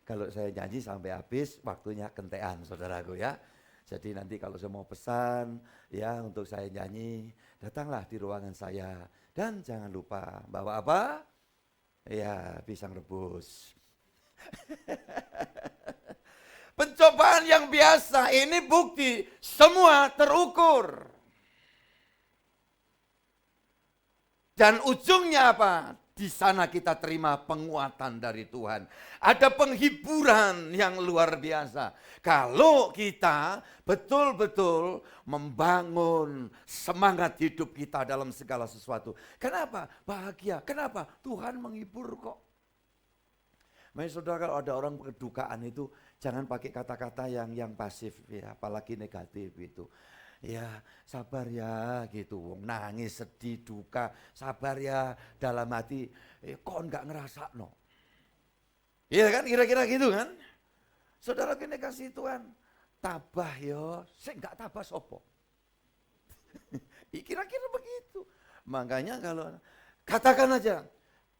Kalau saya nyanyi sampai habis, waktunya kentean saudaraku ya. Jadi nanti kalau saya mau pesan ya untuk saya nyanyi, datanglah di ruangan saya. Dan jangan lupa bawa apa? Ya, pisang rebus. Pencobaan yang biasa ini bukti semua terukur. Dan ujungnya apa? Di sana kita terima penguatan dari Tuhan. Ada penghiburan yang luar biasa. Kalau kita betul-betul membangun semangat hidup kita dalam segala sesuatu. Kenapa? Bahagia. Kenapa? Tuhan menghibur kok. Makanya saudara, kalau ada orang kedukaan itu jangan pakai kata-kata yang pasif ya, apalagi negatif itu. Ya sabar ya gitu, wong nangis sedih duka, sabar ya dalam hati, kok enggak ngerasa no. Iya kan, kira-kira gitu kan. Saudara kini kasih Tuhan, tabah yo, saya enggak tabah sopo. Kira-kira begitu. Makanya kalau katakan aja,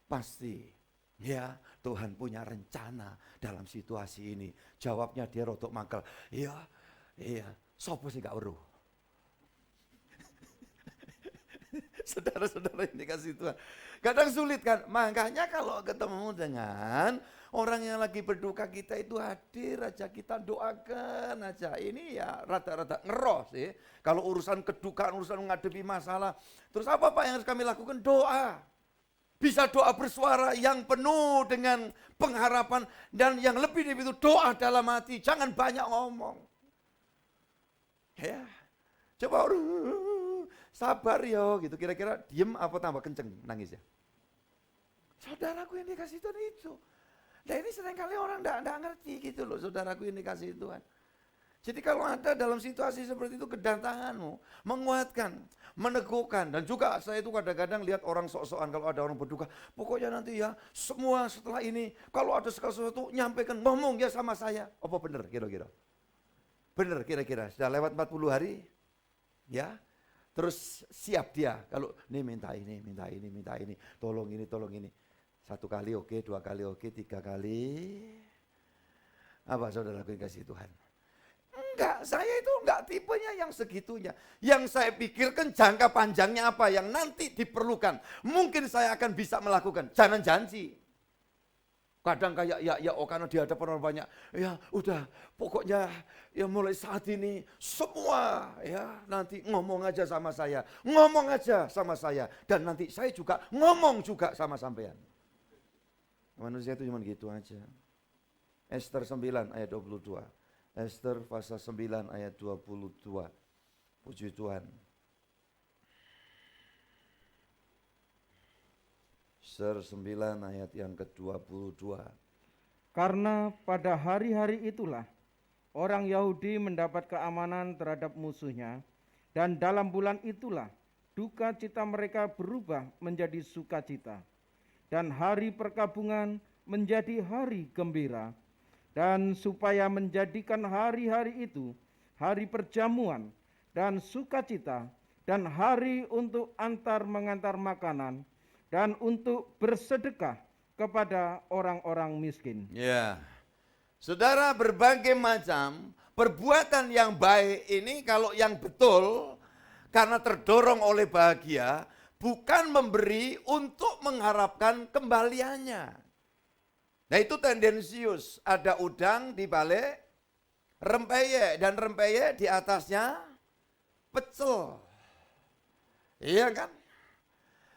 pasti ya Tuhan punya rencana dalam situasi ini. Jawabnya dia rotok mangkel. Iya, sopo sih gak weruh. Saudara-saudara ini kasih Tuhan. Kadang sulit kan, makanya kalau ketemu dengan orang yang lagi berduka kita itu hadir aja, kita doakan aja. Ini ya rada-rada ngeroh sih. Kalau urusan kedukaan, urusan menghadapi masalah. Terus apa Pak yang harus kami lakukan? Doa. Bisa doa bersuara yang penuh dengan pengharapan. Dan yang lebih dari itu doa dalam hati. Jangan banyak ngomong. Ya, coba sabar yo gitu. Kira-kira diem apa tambah kenceng nangisnya? Saudaraku yang dikasih Tuhan itu. Dan ini seringkali orang enggak ngerti gitu loh. Saudaraku yang dikasih Tuhan. Jadi kalau ada dalam situasi seperti itu, kedatanganmu menguatkan, meneguhkan. Dan juga saya itu kadang-kadang lihat orang sok-sokan kalau ada orang berduka. Pokoknya nanti ya semua setelah ini, kalau ada segala sesuatu nyampaikan, ngomong ya sama saya. Apa benar kira-kira? Benar kira-kira, sudah lewat 40 hari, ya. Terus siap dia, kalau ini minta ini, tolong ini. 1 kali oke, 2 kali oke, 3 kali. Apa saudara kasih Tuhan? Enggak, saya itu enggak tipenya yang segitunya. Yang saya pikirkan jangka panjangnya apa yang nanti diperlukan. Mungkin saya akan bisa melakukan, jangan janji. Kadang kayak karena di hadapan orang banyak, ya udah pokoknya ya mulai saat ini semua ya nanti ngomong aja sama saya. Dan nanti saya juga ngomong juga sama sampean. Manusia itu cuma gitu aja. Ester 9 ayat 22. Ester pasal 9 ayat 22. Puji Tuhan. Ester 9 ayat yang ke-22. Karena pada hari-hari itulah orang Yahudi mendapat keamanan terhadap musuhnya, dan dalam bulan itulah duka cita mereka berubah menjadi sukacita, dan hari perkabungan menjadi hari gembira. Dan supaya menjadikan hari-hari itu hari perjamuan dan sukacita dan hari untuk mengantar makanan dan untuk bersedekah kepada orang-orang miskin. Ya, saudara, berbagai macam perbuatan yang baik ini kalau yang betul karena terdorong oleh bahagia, bukan memberi untuk mengharapkan kembaliannya. Nah itu tendensius, ada udang di balik rempeyek dan rempeyek di atasnya pecel. Iya kan?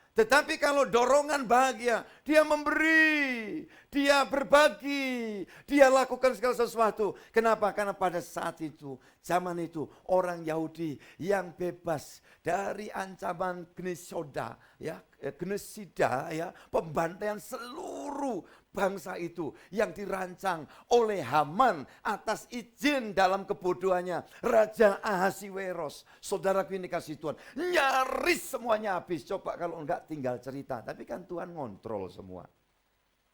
Tetapi kalau dorongan bahagia, dia memberi, dia berbagi, dia lakukan segala sesuatu. Kenapa? Karena pada saat itu, zaman itu, orang Yahudi yang bebas dari ancaman Gnesida, pembantaian seluruh bangsa itu yang dirancang oleh Haman atas izin dalam kebodohannya Raja Ahasiweros. Saudaraku ini kasih Tuhan, nyaris semuanya habis. Coba kalau enggak tinggal cerita, tapi kan Tuhan ngontrol semua.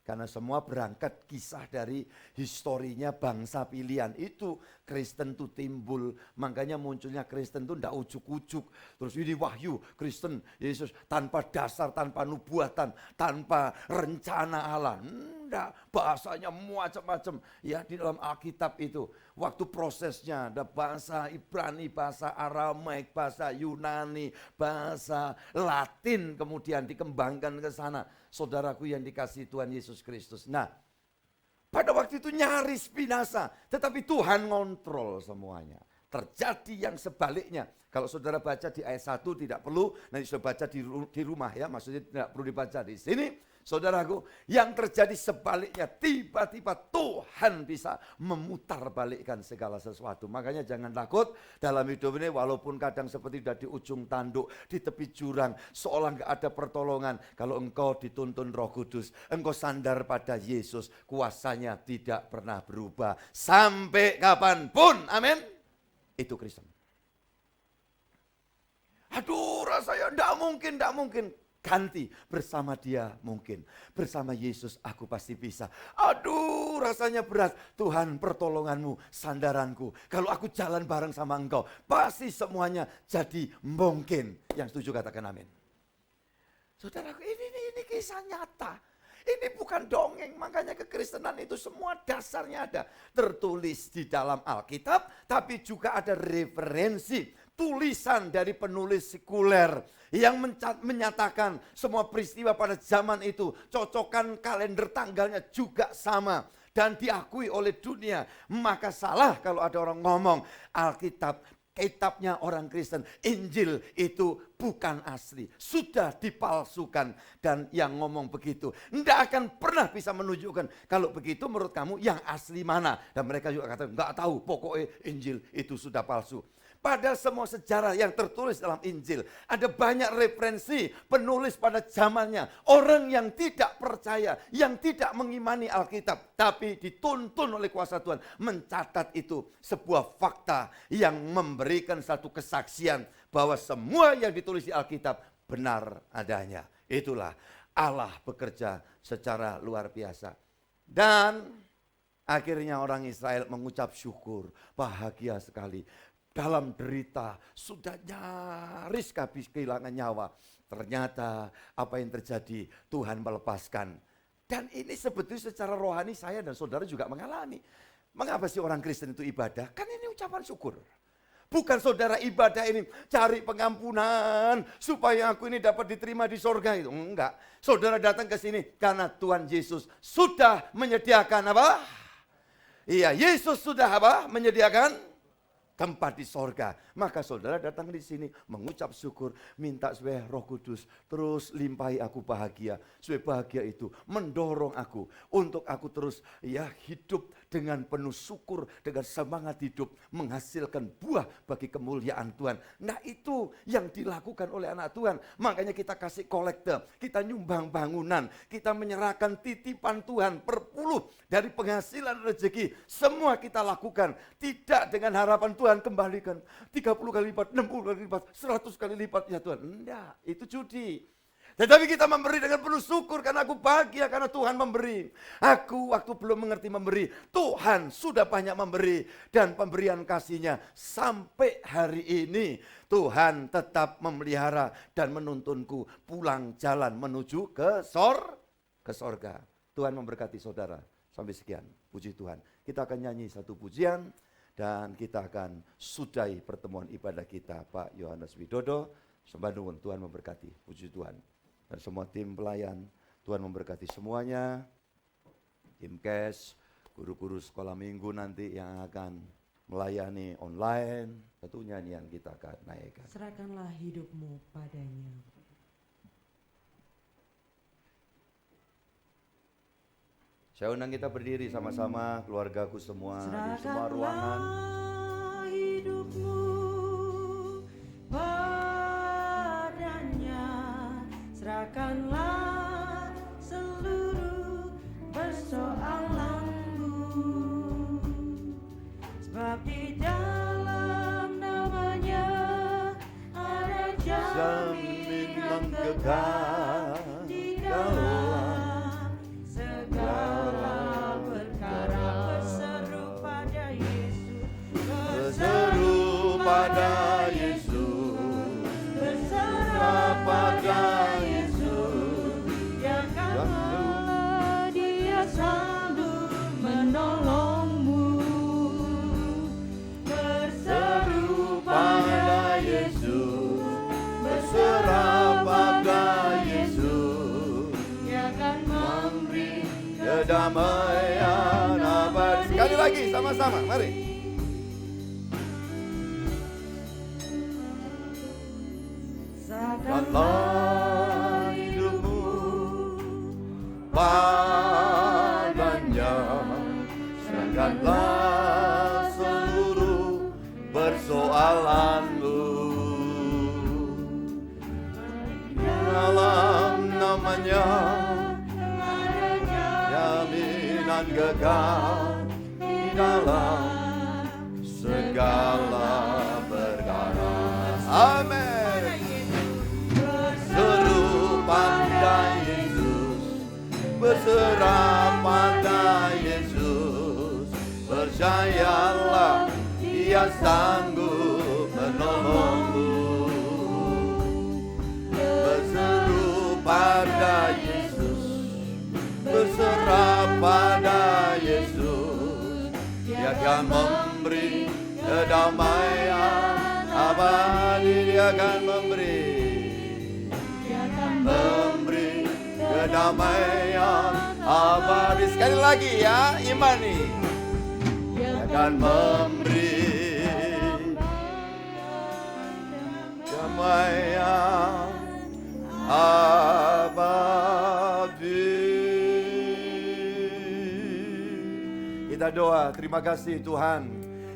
Karena semua berangkat kisah dari historinya bangsa pilihan. Itu Kristen itu timbul. Makanya munculnya Kristen itu tidak ujuk-ujuk. Terus ini wahyu Kristen Yesus tanpa dasar, tanpa nubuatan, tanpa rencana Allah. Enggak, bahasanya macam-macam. Ya di dalam Alkitab itu. Waktu prosesnya ada bahasa Ibrani, bahasa Aramaik, bahasa Yunani, bahasa Latin kemudian dikembangkan ke sana. Saudaraku yang dikasihi Tuhan Yesus Kristus. Nah, pada waktu itu nyaris binasa, tetapi Tuhan ngontrol semuanya. Terjadi yang sebaliknya. Kalau saudara baca di ayat 1 tidak perlu, nanti saudara baca di rumah ya, maksudnya tidak perlu dibaca di sini. Saudaraku, yang terjadi sebaliknya, tiba-tiba Tuhan bisa memutarbalikkan segala sesuatu. Makanya jangan takut dalam hidup ini, walaupun kadang seperti sudah di ujung tanduk, di tepi jurang, seolah nggak ada pertolongan. Kalau engkau dituntun Roh Kudus, engkau sandar pada Yesus, kuasanya tidak pernah berubah. Sampai kapanpun, amin. Itu Kristen. Aduh, rasanya enggak mungkin. Ganti, bersama dia mungkin. Bersama Yesus aku pasti bisa. Aduh, rasanya berat. Tuhan, pertolonganmu, sandaranku. Kalau aku jalan bareng sama engkau, pasti semuanya jadi mungkin. Yang setuju katakan amin. Saudaraku, ini kisah nyata. Ini bukan dongeng, makanya kekristenan itu semua dasarnya ada. Tertulis di dalam Alkitab, tapi juga ada referensi. Tulisan dari penulis sekuler yang menyatakan semua peristiwa pada zaman itu. Cocokan kalender tanggalnya juga sama. Dan diakui oleh dunia. Maka salah kalau ada orang ngomong Alkitab, kitabnya orang Kristen, Injil itu bukan asli, sudah dipalsukan. Dan yang ngomong begitu tidak akan pernah bisa menunjukkan kalau begitu menurut kamu yang asli mana. Dan mereka juga katakan nggak tahu, pokoknya Injil itu sudah palsu. Pada semua sejarah yang tertulis dalam Injil, ada banyak referensi penulis pada zamannya. Orang yang tidak percaya, yang tidak mengimani Alkitab, tapi dituntun oleh kuasa Tuhan, mencatat itu sebuah fakta yang memberikan satu kesaksian bahwa semua yang ditulis di Alkitab benar adanya. Itulah Allah bekerja secara luar biasa. Dan akhirnya orang Israel mengucap syukur, bahagia sekali. Dalam derita, sudah nyaris habis kehilangan nyawa. Ternyata apa yang terjadi, Tuhan melepaskan. Dan ini sebetulnya secara rohani saya dan saudara juga mengalami. Mengapa sih orang Kristen itu ibadah? Kan ini ucapan syukur. Bukan saudara ibadah ini cari pengampunan supaya aku ini dapat diterima di sorga itu. Enggak. Saudara datang ke sini karena Tuhan Yesus sudah menyediakan apa? Iya, Yesus sudah apa? Menyediakan tempat di sorga. Maka saudara datang di sini mengucap syukur, minta supaya Roh Kudus terus limpahi aku bahagia. Supaya bahagia itu mendorong aku untuk aku terus hidup dengan penuh syukur, dengan semangat hidup, menghasilkan buah bagi kemuliaan Tuhan. Nah itu yang dilakukan oleh anak Tuhan. Makanya kita kasih kolekte, kita nyumbang bangunan, kita menyerahkan titipan Tuhan perpuluh dari penghasilan rezeki. Semua kita lakukan tidak dengan harapan Tuhan kembalikan 30 kali lipat, 60 kali lipat, 100 kali lipat ya Tuhan. Enggak, itu judi. Tetapi kita memberi dengan penuh syukur karena aku bahagia karena Tuhan memberi. Aku waktu belum mengerti memberi, Tuhan sudah banyak memberi. Dan pemberian kasih-Nya sampai hari ini Tuhan tetap memelihara dan menuntunku pulang jalan menuju ke sorga. Tuhan memberkati saudara. Sampai sekian, puji Tuhan. Kita akan nyanyi satu pujian. Dan kita akan sudahi pertemuan ibadah kita, Pak Yohanes Widodo. Sembah nuwun, Tuhan memberkati, puji Tuhan. Dan semua tim pelayan, Tuhan memberkati semuanya. Tim cash, guru-guru sekolah minggu nanti yang akan melayani online. Tentu nyanyian kita akan naikkan. Serahkanlah hidupmu padanya. Saya undang kita berdiri sama-sama, keluargaku semua, di semua ruangan. Serahkanlah hidupmu padanya, serahkanlah seluruh persoalanmu, sebab di dalam namanya ada jaminan kekal di dalam segala perkara. Berseru pada Yesus, Berseru pada Yesus, berserah pada Yesus, yang kala Dia sanggup menolongmu. Berseru pada Yesus, berserah pada Yesus, Dia akan memberi kedamaian abadi. Sekali lagi sama-sama, mari. Serahkanlah hidupmu padanya, serahkanlah seluruh persoalanmu. Dalam namanya jaminan kekal di dalam segala perkara. Amin. Berseru pada Yesus, berserah pada Yesus, percayalah Dia sanggup menolongmu. Berseru pada Yesus, berserah pada Yesus, Dia akan memberi kedamaian abadi. Dia akan memberi kedamaian abadi. Sekali lagi ya, imani. Dia akan memberi kedamaian abadi. Kita doa, terima kasih Tuhan.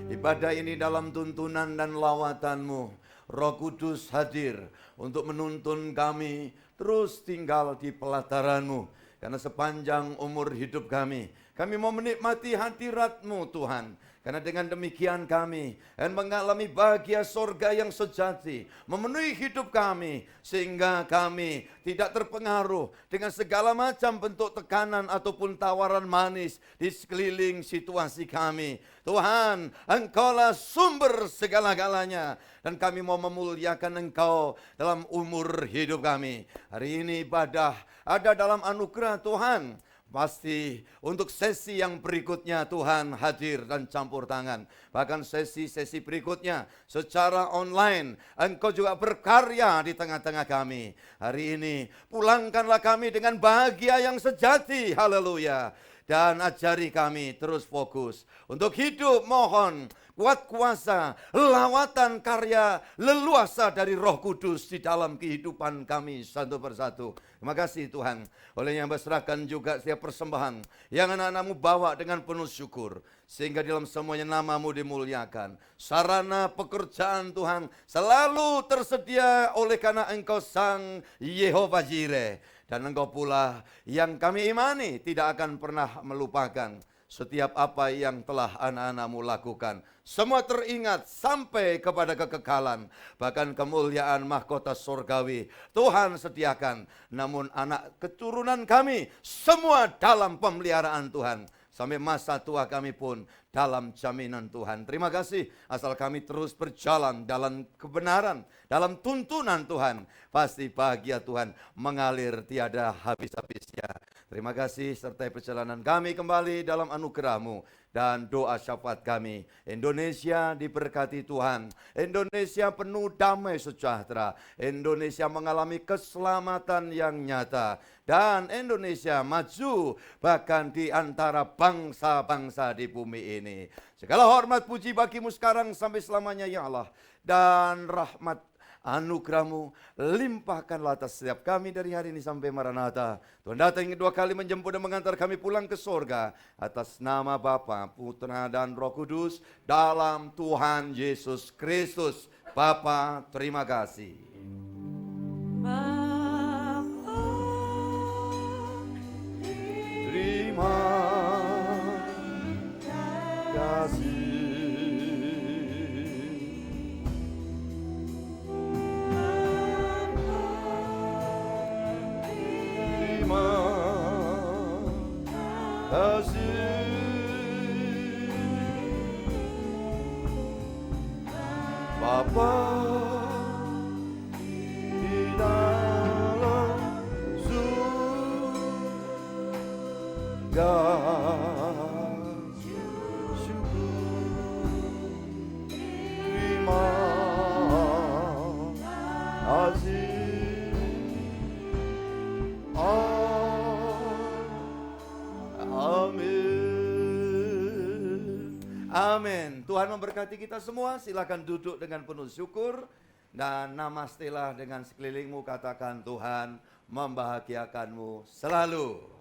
Ibadah ini dalam tuntunan dan lawatan-Mu. Roh Kudus hadir untuk menuntun kami terus tinggal di pelataran-Mu. Karena sepanjang umur hidup kami mau menikmati hadirat-Mu Tuhan. Karena dengan demikian kami akan mengalami bahagia sorga yang sejati memenuhi hidup kami, sehingga kami tidak terpengaruh dengan segala macam bentuk tekanan ataupun tawaran manis di sekeliling situasi kami. Tuhan, Engkaulah sumber segala-galanya, dan kami mau memuliakan Engkau dalam umur hidup kami. Hari ini ibadah ada dalam anugerah Tuhan. Pasti untuk sesi yang berikutnya Tuhan hadir dan campur tangan. Bahkan sesi-sesi berikutnya secara online Engkau juga berkarya di tengah-tengah kami. Hari ini pulangkanlah kami dengan bahagia yang sejati. Haleluya. Dan ajari kami terus fokus untuk hidup. Mohon kuat kuasa, lawatan karya leluasa dari Roh Kudus di dalam kehidupan kami satu persatu. Terima kasih Tuhan. Oleh yang berserahkan juga setiap persembahan yang anak-anak-Mu bawa dengan penuh syukur, sehingga dalam semuanya nama-Mu dimuliakan. Sarana pekerjaan Tuhan selalu tersedia oleh karena Engkau Sang Yehova Jireh. Dan Engkau pula yang kami imani tidak akan pernah melupakan setiap apa yang telah anak-anak-Mu lakukan. Semua teringat sampai kepada kekekalan. Bahkan kemuliaan mahkota surgawi Tuhan sediakan. Namun anak keturunan kami semua dalam pemeliharaan Tuhan. Sampai masa tua kami pun dalam jaminan Tuhan. Terima kasih asal kami terus berjalan dalam kebenaran, dalam tuntunan Tuhan. Pasti bahagia Tuhan mengalir tiada habis-habisnya. Terima kasih sertai perjalanan kami kembali dalam anugerah-Mu. Dan doa syafaat kami, Indonesia diberkati Tuhan. Indonesia penuh damai sejahtera. Indonesia mengalami keselamatan yang nyata. Dan Indonesia maju bahkan di antara bangsa-bangsa di bumi ini. Segala hormat puji bagi-Mu sekarang sampai selamanya ya Allah. Dan rahmat anugerah-Mu, limpahkanlah atas setiap kami dari hari ini sampai Maranatha. Tuhan datang yang kedua kali menjemput dan mengantar kami pulang ke sorga. Atas nama Bapa, Putra dan Roh Kudus, dalam Tuhan Yesus Kristus. Bapa, terima kasih. Terima kasih. Terima kasih. Bapa di dalam surga, terima kasih. Amin. Amin. Tuhan memberkati kita semua. Silakan duduk dengan penuh syukur dan namastelah dengan sekelilingmu, katakan Tuhan membahagiakanmu selalu.